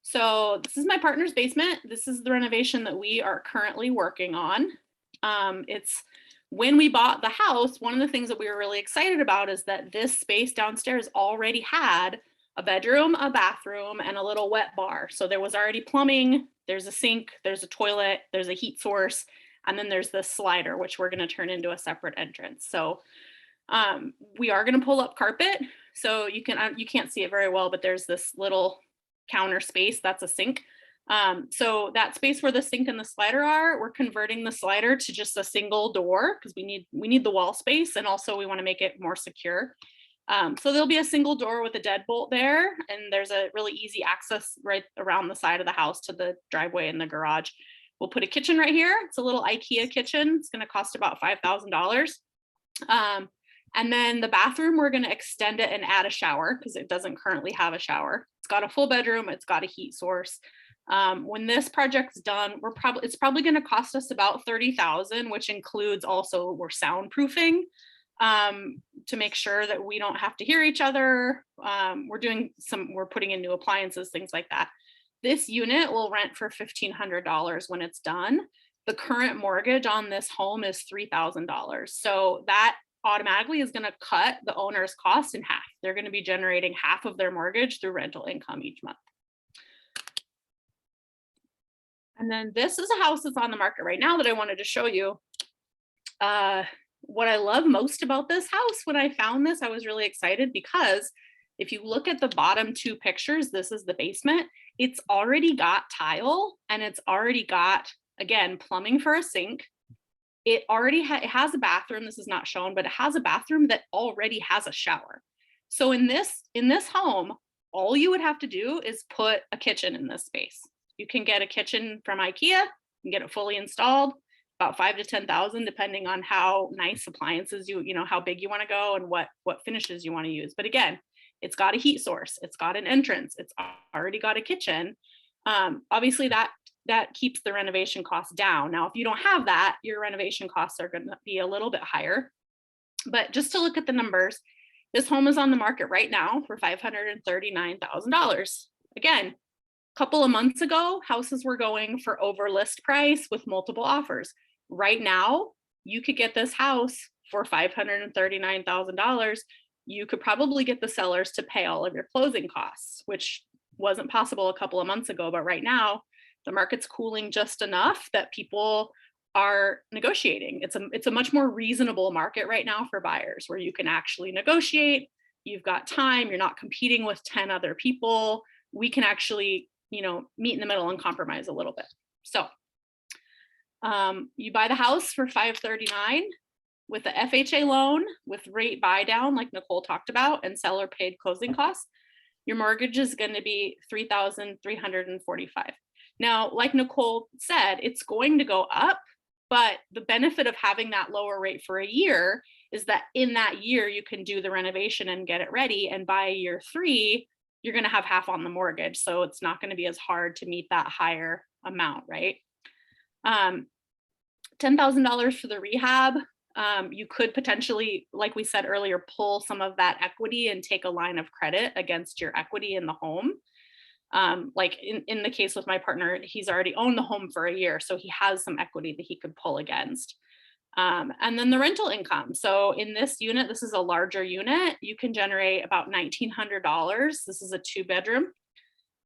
S2: So this is my partner's basement. This is the renovation that we are currently working on. It's when we bought the house, one of the things that we were really excited about is that this space downstairs already had a bedroom, a bathroom, and a little wet bar. So there was already plumbing, there's a sink, there's a toilet, there's a heat source, and then there's this slider, which we're gonna turn into a separate entrance. So we are gonna pull up carpet. So you can't see it very well, but there's this little counter space, that's a sink. So that space where the sink and the slider are, we're converting the slider to just a single door because we need the wall space, and also we want to make it more secure. So there'll be a single door with a deadbolt there, and there's a really easy access right around the side of the house to the driveway and the garage. We'll put a kitchen right here. It's a little IKEA kitchen. It's going to cost about $5,000. And then the bathroom, we're going to extend it and add a shower because it doesn't currently have a shower. It's got a full bedroom. It's got a heat source. When this project's done, it's probably going to cost us about $30,000, which includes also we're soundproofing to make sure that we don't have to hear each other. We're putting in new appliances, things like that. This unit will rent for $1,500 when it's done. The current mortgage on this home is $3,000. So that automatically is going to cut the owner's cost in half. They're going to be generating half of their mortgage through rental income each month. And then this is a house that's on the market right now that I wanted to show you. What I love most about this house, when I found this, I was really excited because if you look at the bottom 2 pictures, this is the basement. It's already got tile and it's already got, again, plumbing for a sink. It already it has a bathroom. This is not shown, but it has a bathroom that already has a shower. So in this home, all you would have to do is put a kitchen in this space. You can get a kitchen from IKEA, you can get it fully installed, about $5,000 to $10,000, depending on how nice appliances how big you want to go and what finishes you want to use. But again, it's got a heat source, it's got an entrance, it's already got a kitchen. Obviously that keeps the renovation costs down. Now, if you don't have that, your renovation costs are going to be a little bit higher. But just to look at the numbers, this home is on the market right now for $539,000. Again, a couple of months ago, houses were going for over list price with multiple offers. Right now, you could get this house for $539,000. You could probably get the sellers to pay all of your closing costs, which wasn't possible a couple of months ago, but right now, the market's cooling just enough that people are negotiating. It's a much more reasonable market right now for buyers where you can actually negotiate. You've got time. You're not competing with 10 other people. We can actually, meet in the middle and compromise a little bit. So you buy the house for $539,000 with the FHA loan with rate buy down, like Nicole talked about, and seller paid closing costs. your mortgage is going to be $3,345. Now, like Nicole said, it's going to go up, but the benefit of having that lower rate for a year is that in that year, you can do the renovation and get it ready. And by year 3, you're going to have half on the mortgage. So it's not going to be as hard to meet that higher amount, right? $10,000 for the rehab. You could potentially, like we said earlier, pull some of that equity and take a line of credit against your equity in the home. Like in the case with my partner, he's already owned the home for a year, so he has some equity that he could pull against. And then the rental income. So in this unit, this is a larger unit, you can generate about $1,900. This is a 2-bedroom.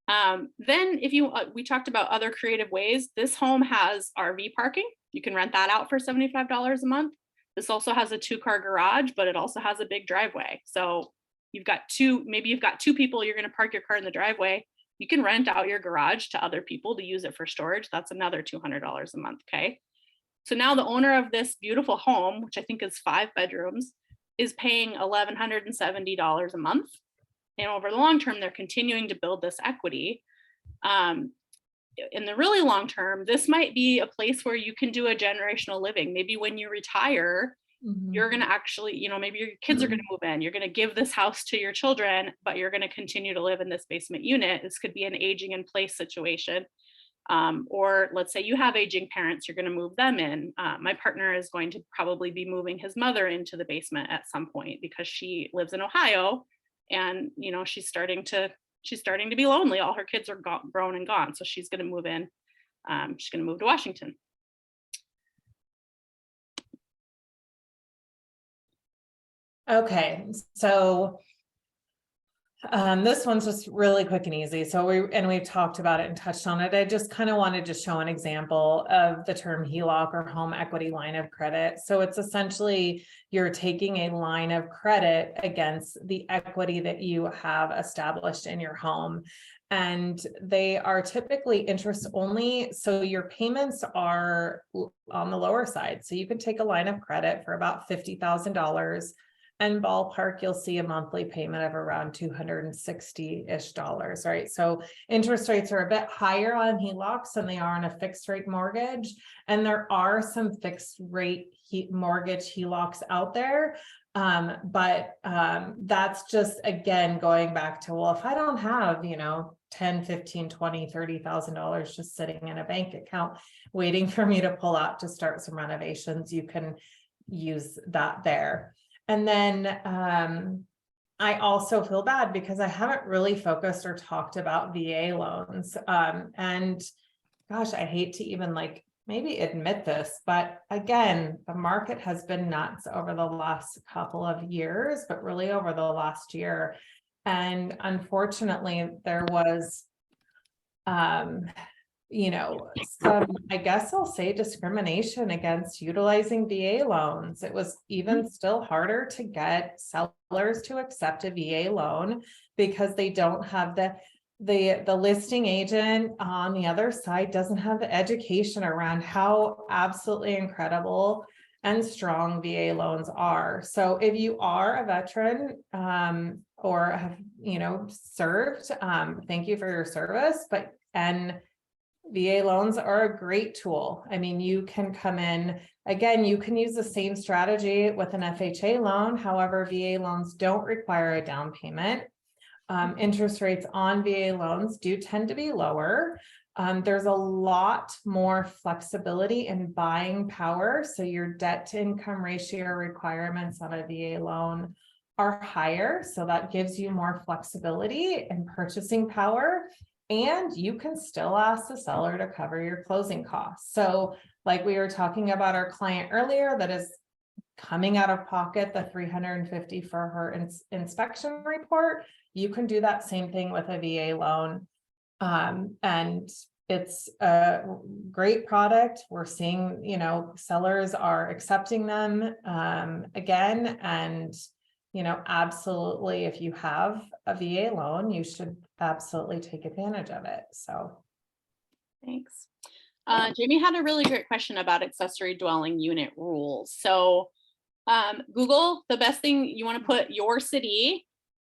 S2: Then if you, we talked about other creative ways. This home has RV parking. You can rent that out for $75 a month. This also has a 2-car garage, but it also has a big driveway. So maybe you've got 2 people, you're going to park your car in the driveway. You can rent out your garage to other people to use it for storage. That's another $200 a month. Okay. So now the owner of this beautiful home, which I think is 5 bedrooms, is paying $1,170 a month. And over the long term, they're continuing to build this equity. In the really long term, this might be a place where you can do a generational living. Maybe when you retire, you're going to actually, maybe your kids are going to move in. You're going to give this house to your children, but you're going to continue to live in this basement unit. This could be an aging in place situation. Or let's say you have aging parents, you're going to move them in. My partner is going to probably be moving his mother into the basement at some point because she lives in Ohio, and she's starting to be lonely. All her kids are grown and gone, so she's going to move in. She's going to move to Washington.
S3: Okay, so this one's just really quick and easy. So we've talked about it and touched on it. I just kind of wanted to show an example of the term HELOC or home equity line of credit. So it's essentially you're taking a line of credit against the equity that you have established in your home. And they are typically interest only. So your payments are on the lower side. So you can take a line of credit for about $50,000. And ballpark, you'll see a monthly payment of around $260-ish, right? So interest rates are a bit higher on HELOCs than they are on a fixed rate mortgage. And there are some fixed rate mortgage HELOCs out there. But that's just, again, going back to, well, if I don't have, $10, $15, $20, $30,000 just sitting in a bank account waiting for me to pull out to start some renovations, you can use that there. And then I also feel bad because I haven't really focused or talked about VA loans. And gosh, I hate to even maybe admit this, but again, the market has been nuts over the last couple of years, but really over the last year. And unfortunately, there was, some, I guess I'll say, discrimination against utilizing VA loans. It was even still harder to get sellers to accept a VA loan because they don't have the listing agent on the other side doesn't have the education around how absolutely incredible and strong VA loans are. So if you are a veteran or have, served, thank you for your service, and VA loans are a great tool. I mean, you can come in, again, you can use the same strategy with an FHA loan. However, VA loans don't require a down payment. Interest rates on VA loans do tend to be lower. There's a lot more flexibility in buying power. So your debt to income ratio requirements on a VA loan are higher. So that gives you more flexibility in purchasing power. And you can still ask the seller to cover your closing costs. So like we were talking about our client earlier that is coming out of pocket the $350 for her inspection report, you can do that same thing with a VA loan. And it's a great product. We're seeing, sellers are accepting them again. And absolutely, if you have a VA loan, you should absolutely take advantage of it. So
S2: thanks. Jamie had a really great question about accessory dwelling unit rules. So Google, the best thing, you want to put your city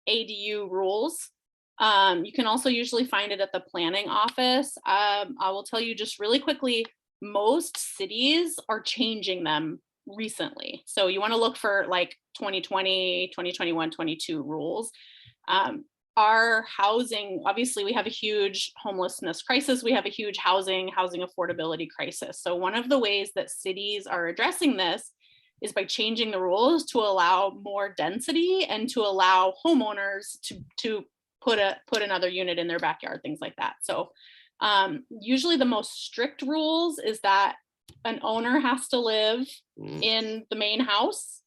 S2: ADU rules, You can also usually find it at the planning office. I will tell you just really quickly, most cities are changing them recently. So you want to look for like 2020, 2021, 22 rules. Our housing, obviously we have a huge homelessness crisis. We have a huge housing affordability crisis. So one of the ways that cities are addressing this is by changing the rules to allow more density and to allow homeowners to put another unit in their backyard, things like that. So usually the most strict rules is that an owner has to live in the main house,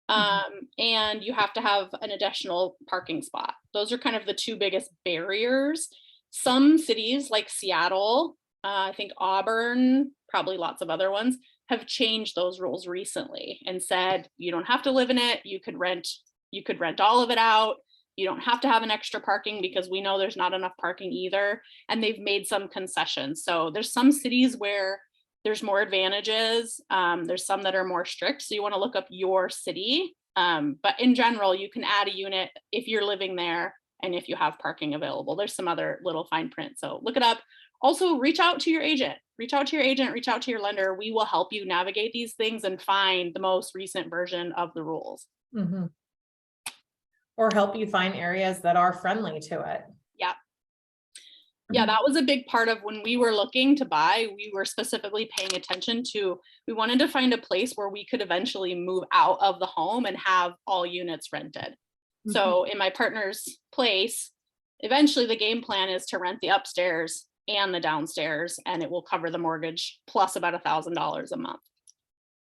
S2: and you have to have an additional parking spot. Those are kind of the two biggest barriers. Some cities like Seattle, I think Auburn, probably lots of other ones, have changed those rules recently and said you don't have to live in it. You could rent all of it out. You don't have to have an extra parking because we know there's not enough parking either. And they've made some concessions. So there's some cities where there's more advantages. There's some that are more strict. So you want to look up your city. But in general, you can add a unit if you're living there and if you have parking available. There's some other little fine print. So look it up. Also, reach out to your agent. Reach out to your agent, reach out to your lender. We will help you navigate these things and find the most recent version of the rules.
S3: Mhm. Or help you find areas that are friendly to it.
S2: Yeah. Yeah, that was a big part of when we were looking to buy. We were specifically paying attention to, we wanted to find a place where we could eventually move out of the home and have all units rented. So in my partner's place, eventually the game plan is to rent the upstairs and the downstairs, and it will cover the mortgage plus about $1,000 a month.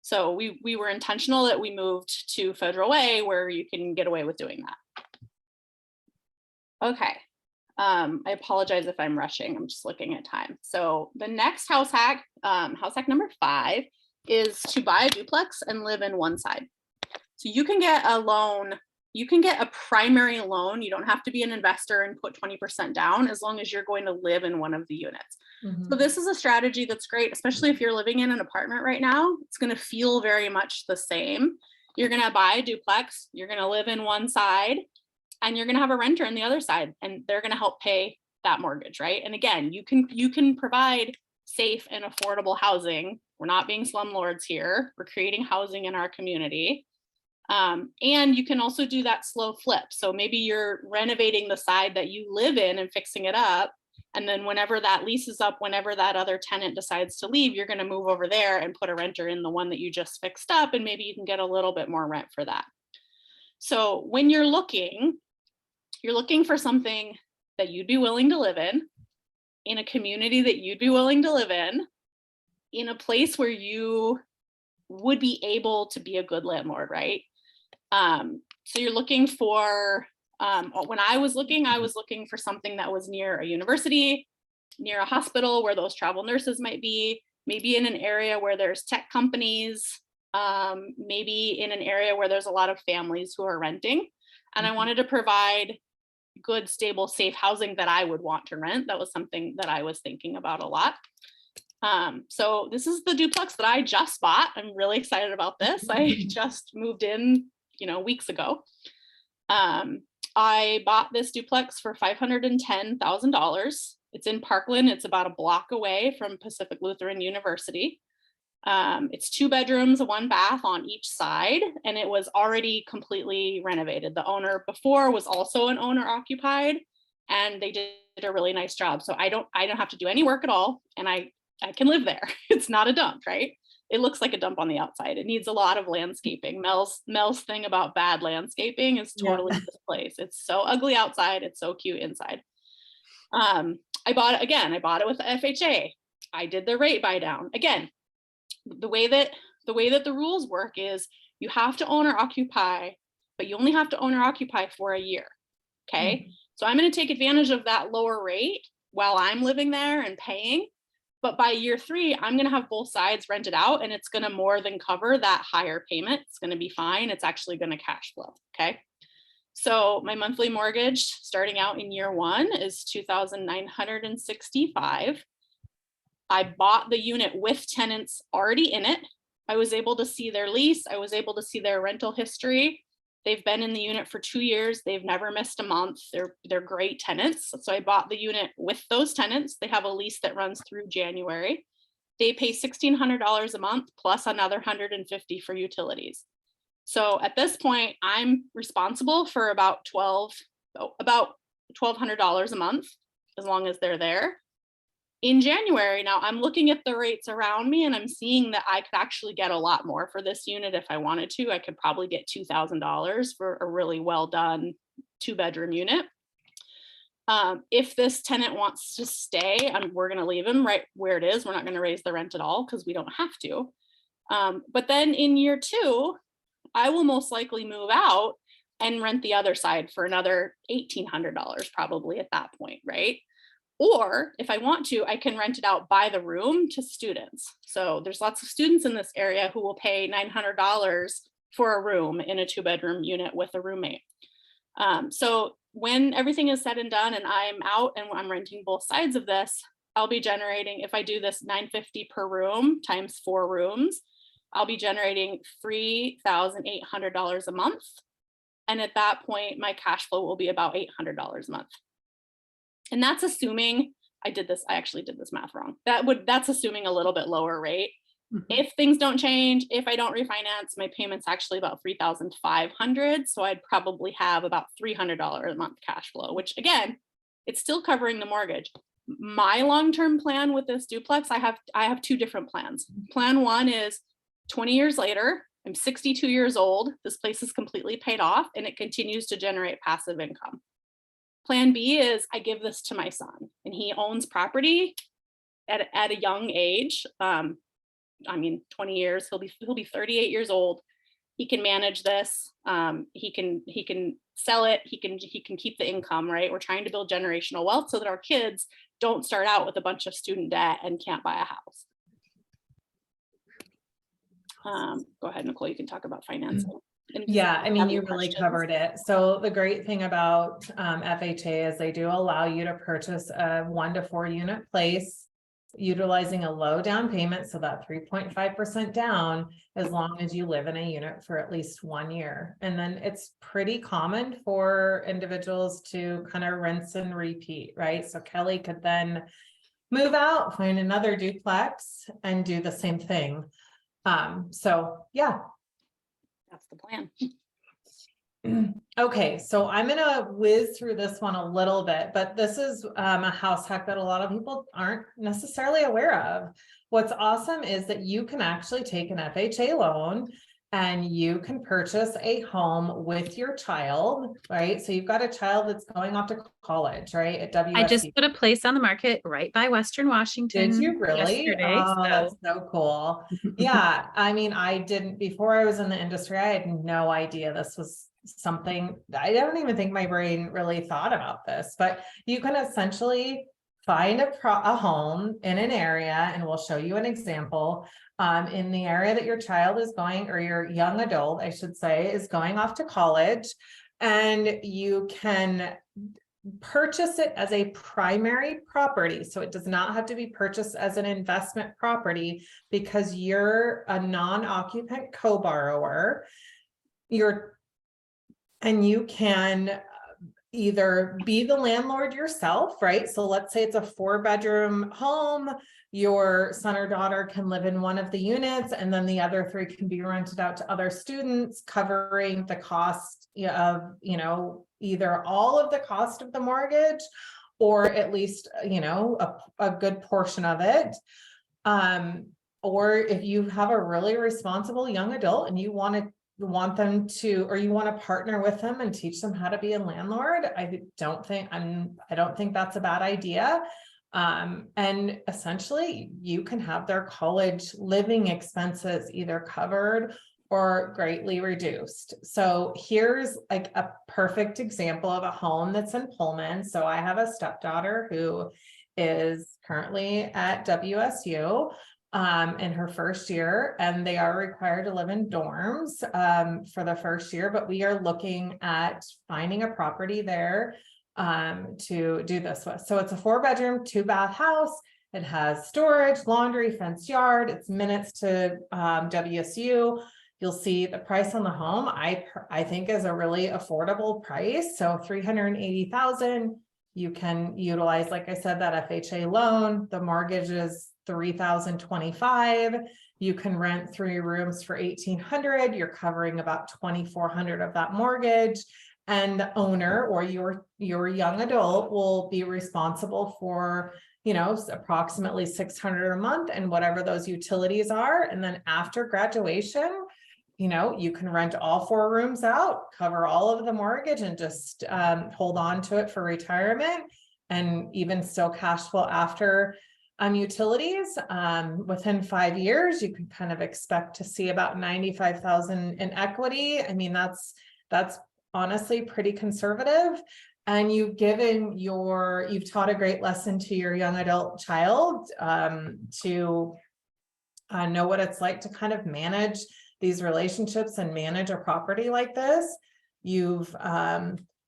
S2: So we were intentional that we moved to Federal Way where you can get away with doing that. Okay. I apologize if I'm rushing. I'm just looking at time. So the next house hack number 5, is to buy a duplex and live in one side. So you can get a loan. You can get a primary loan. You don't have to be an investor and put 20% down as long as you're going to live in one of the units. So this is a strategy that's great, especially if you're living in an apartment right now. It's going to feel very much the same. You're going to buy a duplex. You're going to live in one side, and you're going to have a renter in the other side, and they're going to help pay that mortgage, right? And again, you can provide safe and affordable housing. We're not being slumlords here. We're creating housing in our community. And you can also do that slow flip. So maybe you're renovating the side that you live in and fixing it up. And then whenever that lease is up, whenever that other tenant decides to leave, you're going to move over there and put a renter in the one that you just fixed up. And maybe you can get a little bit more rent for that. So when you're looking for something that you'd be willing to live in a community that you'd be willing to live in a place where you would be able to be a good landlord, right? So you're looking for, when I was looking for something that was near a university, near a hospital where those travel nurses might be, maybe in an area where there's tech companies, maybe in an area where there's a lot of families who are renting. And I wanted to provide good, stable, safe housing that I would want to rent. That was something that I was thinking about a lot. So this is the duplex that I just bought. I'm really excited about this. I just moved in, weeks ago. I bought this duplex for $510,000. It's in Parkland. It's about a block away from Pacific Lutheran University. It's 2 bedrooms, 1 bath on each side, and it was already completely renovated. The owner before was also an owner occupied, and they did a really nice job. So I don't have to do any work at all, and I can live there. It's not a dump, right? It looks like a dump on the outside. It needs a lot of landscaping. Mel's thing about bad landscaping is totally this place. It's so ugly outside. It's so cute inside. I bought it with the FHA. I did the rate buy down. Again, the way that the rules work is you have to owner occupy, but you only have to owner occupy for a year. Okay. So I'm going to take advantage of that lower rate while I'm living there and paying. But by year 3, I'm going to have both sides rented out, and it's going to more than cover that higher payment. It's going to be fine. It's actually going to cash flow. Okay. So my monthly mortgage starting out in year 1 is $2,965. I bought the unit with tenants already in it. I was able to see their lease. I was able to see their rental history. They've been in the unit for 2 years. They've never missed a month. They're great tenants. So I bought the unit with those tenants. They have a lease that runs through January. They pay $1,600 a month plus another $150 for utilities. So at this point, I'm responsible for about $1,200 a month, as long as they're there. In January, now I'm looking at the rates around me and I'm seeing that I could actually get a lot more for this unit if I wanted to. I could probably get $2,000 for a really well done 2-bedroom unit. If this tenant wants to stay, we're going to leave him right where it is. We're not going to raise the rent at all because we don't have to. But then in year 2, I will most likely move out and rent the other side for another $1,800 probably at that point, right? Or if I want to, I can rent it out by the room to students. So there's lots of students in this area who will pay $900 for a room in a 2-bedroom unit with a roommate. So when everything is said and done and I'm out and I'm renting both sides of this, I'll be generating, if I do this $950 per room times 4 rooms, I'll be generating $3,800 a month. And at that point, my cash flow will be about $800 a month. And that's assuming I actually did this math wrong. That's assuming a little bit lower rate. If things don't change, if I don't refinance, my payment's actually about $3,500. So I'd probably have about $300 a month cash flow, which again, it's still covering the mortgage. My long-term plan with this duplex, I have 2 different plans. Plan 1 is 20 years later, I'm 62 years old. This place is completely paid off and it continues to generate passive income. Plan B is I give this to my son and he owns property at a young age. 20 years, he'll be 38 years old. He can manage this. He can sell it. He can keep the income, right? We're trying to build generational wealth so that our kids don't start out with a bunch of student debt and can't buy a house. Go ahead, Nicole, you can talk about financing.
S3: Yeah, I mean, you really covered it. So the great thing about FHA is they do allow you to purchase a 1 to 4 unit place utilizing a low down payment. So that 3.5% down, as long as you live in a unit for at least 1 year. And then it's pretty common for individuals to kind of rinse and repeat, right? So Kelly could then move out, find another duplex and do the same thing. So yeah.
S2: That's the plan.
S3: Okay, so I'm gonna whiz through this one a little bit, but this is a house hack that a lot of people aren't necessarily aware of. What's awesome is that you can actually take an FHA loan and you can purchase a home with your child, right? So you've got a child that's going off to college, right? At WSU.
S1: I just put a place on the market right by Western Washington.
S3: Did you really?
S1: Yesterday,
S3: Oh, that's so cool. Yeah, I mean, I didn't, before I was in the industry, I had no idea this was something. I don't even think my brain really thought about this, but you can essentially find a home in an area, and we'll show you an example in the area that your child is going, or your young adult, I should say, is going off to college, and you can purchase it as a primary property. So it does not have to be purchased as an investment property because you're a non-occupant co-borrower. And you can either be the landlord yourself, right? So let's say it's a 4-bedroom home. Your son or daughter can live in one of the units, and then the other 3 can be rented out to other students, covering the cost of, either all of the cost of the mortgage, or at least, a good portion of it. Or if you have a really responsible young adult and you want them to, or you want to partner with them and teach them how to be a landlord, I don't think that's a bad idea. And essentially you can have their college living expenses either covered or greatly reduced. So here's like a perfect example of a home that's in Pullman. So I have a stepdaughter who is currently at WSU in her first year, and they are required to live in dorms for the first year, but we are looking at finding a property there to do this with. So it's a 4-bedroom, 2-bath house. It has storage, laundry, fenced yard. It's minutes to WSU. you'll see the price on the home, I think is a really affordable price. So 380,000, you can utilize, like I said, that FHA loan. The mortgage is 3,025. You can rent 3 rooms for 1,800. You're covering about 2,400 of that mortgage. And the owner or your young adult will be responsible for, you know, approximately 600 a month and whatever those utilities are. And then after graduation, you know, you can rent all 4 rooms out, cover all of the mortgage, and just hold on to it for retirement, and even still cash flow after utilities. Within 5 years, you can kind of expect to see about 95,000 in equity. I mean, that's honestly pretty conservative. And you've taught a great lesson to your young adult child to know what it's like to kind of manage these relationships and manage a property like this. You've,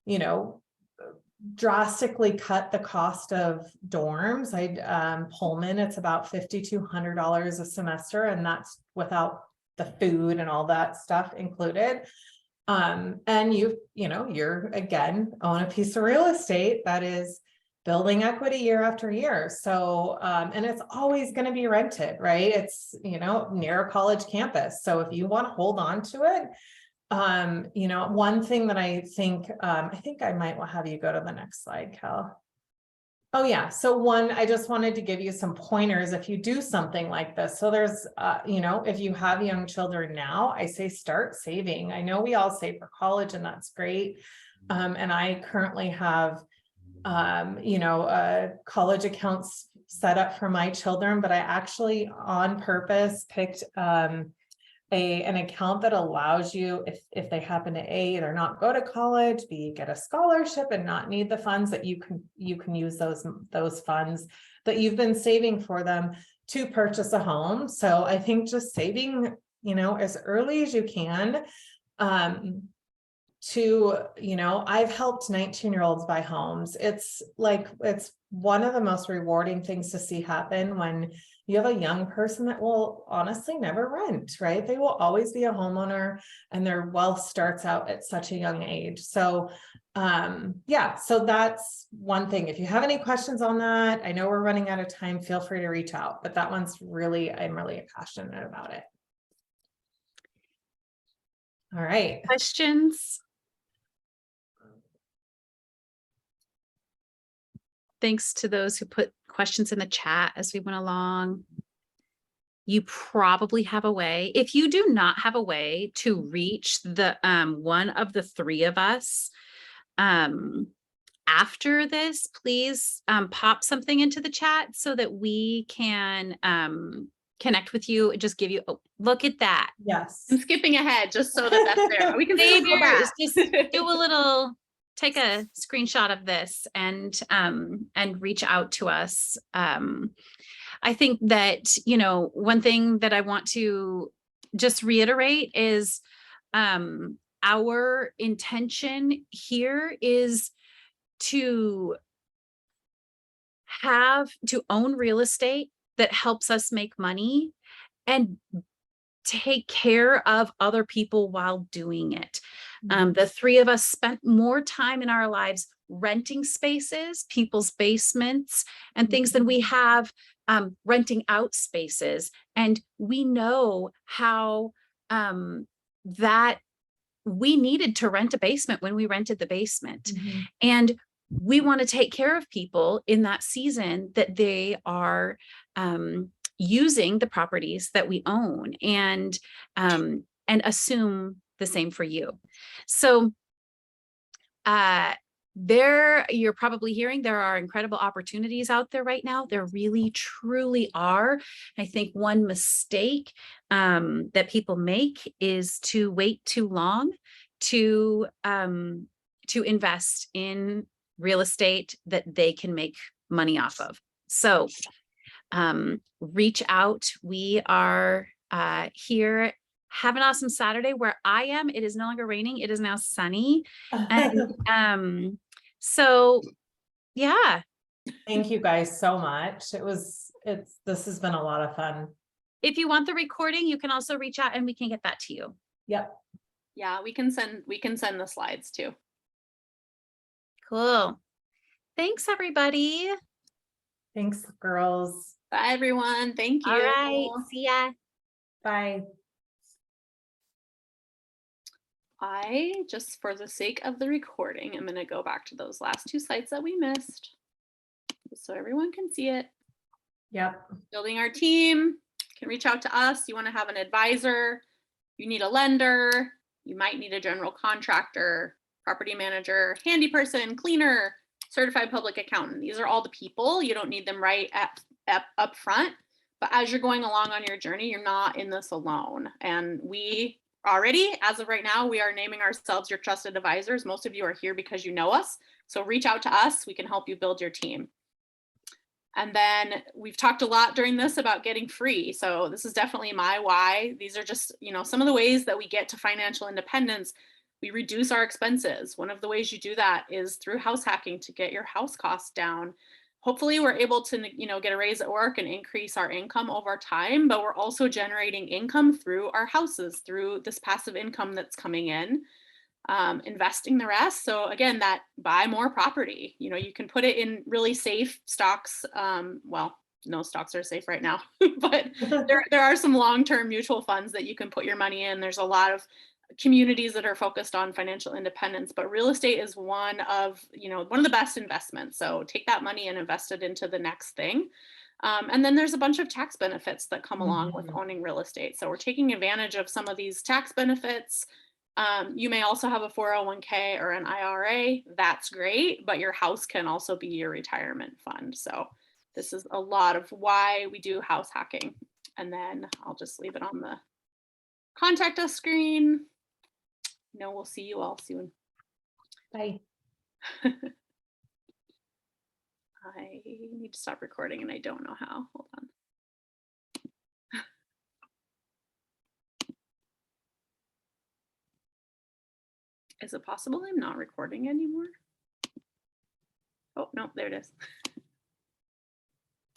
S3: you know, drastically cut the cost of dorms. Pullman, it's about $5,200 a semester, and that's without the food and all that stuff included. And you're again own a piece of real estate that is building equity year after year. So, and it's always going to be rented, right? It's, you know, near a college campus. So if you want to hold on to it, you know, one thing that I think I might have you go to the next slide, Cal. Oh yeah. So I just wanted to give you some pointers if you do something like this. So there's, you know, if you have young children now, I say start saving. I know we all save for college, and that's great. And I currently have, you know, college accounts set up for my children, but I actually on purpose picked an account that allows you, if they happen to A, either not go to college, B, get a scholarship and not need the funds, that you can use those funds that you've been saving for them to purchase a home. So I think just saving, you know, as early as you can, to, you know, I've helped 19-year-olds buy homes. It's one of the most rewarding things to see happen when you have a young person that will honestly never rent, right? They will always be a homeowner, and their wealth starts out at such a young age. So yeah, so that's one thing. If you have any questions on that, I know we're running out of time, feel free to reach out, but that one's really, I'm really passionate about it. All right.
S1: Questions? Thanks to those who put questions in the chat as we went along. You probably have a way. If you do not have a way to reach the one of the 3 of us after this, please pop something into the chat so that we can connect with you and just give you, oh, look at that.
S3: Yes.
S2: I'm skipping ahead just so that's there. We can still go back.
S1: Just do a little, take a screenshot of this and reach out to us. I think that, you know, one thing that I want to just reiterate is our intention here is to own real estate that helps us make money and take care of other people while doing it. The 3 of us spent more time in our lives renting spaces, people's basements, and things than we have renting out spaces. And we know how that we needed to rent a basement when we rented the basement. And we want to take care of people in that season that they are using the properties that we own, and assume the same for you. So you're probably hearing there are incredible opportunities out there right now. There really, truly are. I think one mistake that people make is to wait too long to invest in real estate that they can make money off of. So reach out. We are here. Have an awesome Saturday. Where I am, it is no longer raining. It is now sunny. And so yeah.
S3: Thank you guys so much. This has been a lot of fun.
S1: If you want the recording, you can also reach out and we can get that to you.
S3: Yep.
S2: Yeah, we can send the slides too.
S1: Cool. Thanks, everybody.
S3: Thanks, girls.
S2: Bye everyone. Thank you.
S1: All right. See ya.
S3: Bye.
S2: I, just for the sake of the recording, I'm going to go back to those last 2 sites that we missed so everyone can see it.
S3: Yep.
S2: Building our team, can reach out to us. You want to have an advisor, you need a lender, you might need a general contractor, property manager, handy person, cleaner, certified public accountant. These are all the people. You don't need them right up front, but as you're going along on your journey, you're not in this alone. And we already, as of right now, we are naming ourselves your trusted advisors. Most of you are here because you know us. So reach out to us. We can help you build your team. And then we've talked a lot during this about getting free. So this is definitely my why. These are just, you know, some of the ways that we get to financial independence. We reduce our expenses. One of the ways you do that is through house hacking to get your house costs down. Hopefully we're able to, you know, get a raise at work and increase our income over time, but we're also generating income through our houses, through this passive income that's coming in, investing the rest. So again, that buy more property, you know, you can put it in really safe stocks. Well, no stocks are safe right now, but there are some long-term mutual funds that you can put your money in. There's a lot of communities that are focused on financial independence, but real estate is one of the best investments. So take that money and invest it into the next thing. And then there's a bunch of tax benefits that come along with owning real estate. So we're taking advantage of some of these tax benefits. You may also have a 401k or an IRA. That's great, but your house can also be your retirement fund. So this is a lot of why we do house hacking. And then I'll just leave it on the contact us screen. No, we'll see you all soon.
S3: Bye.
S2: I need to stop recording and I don't know how. Hold on. Is it possible I'm not recording anymore? Oh, no, there it is.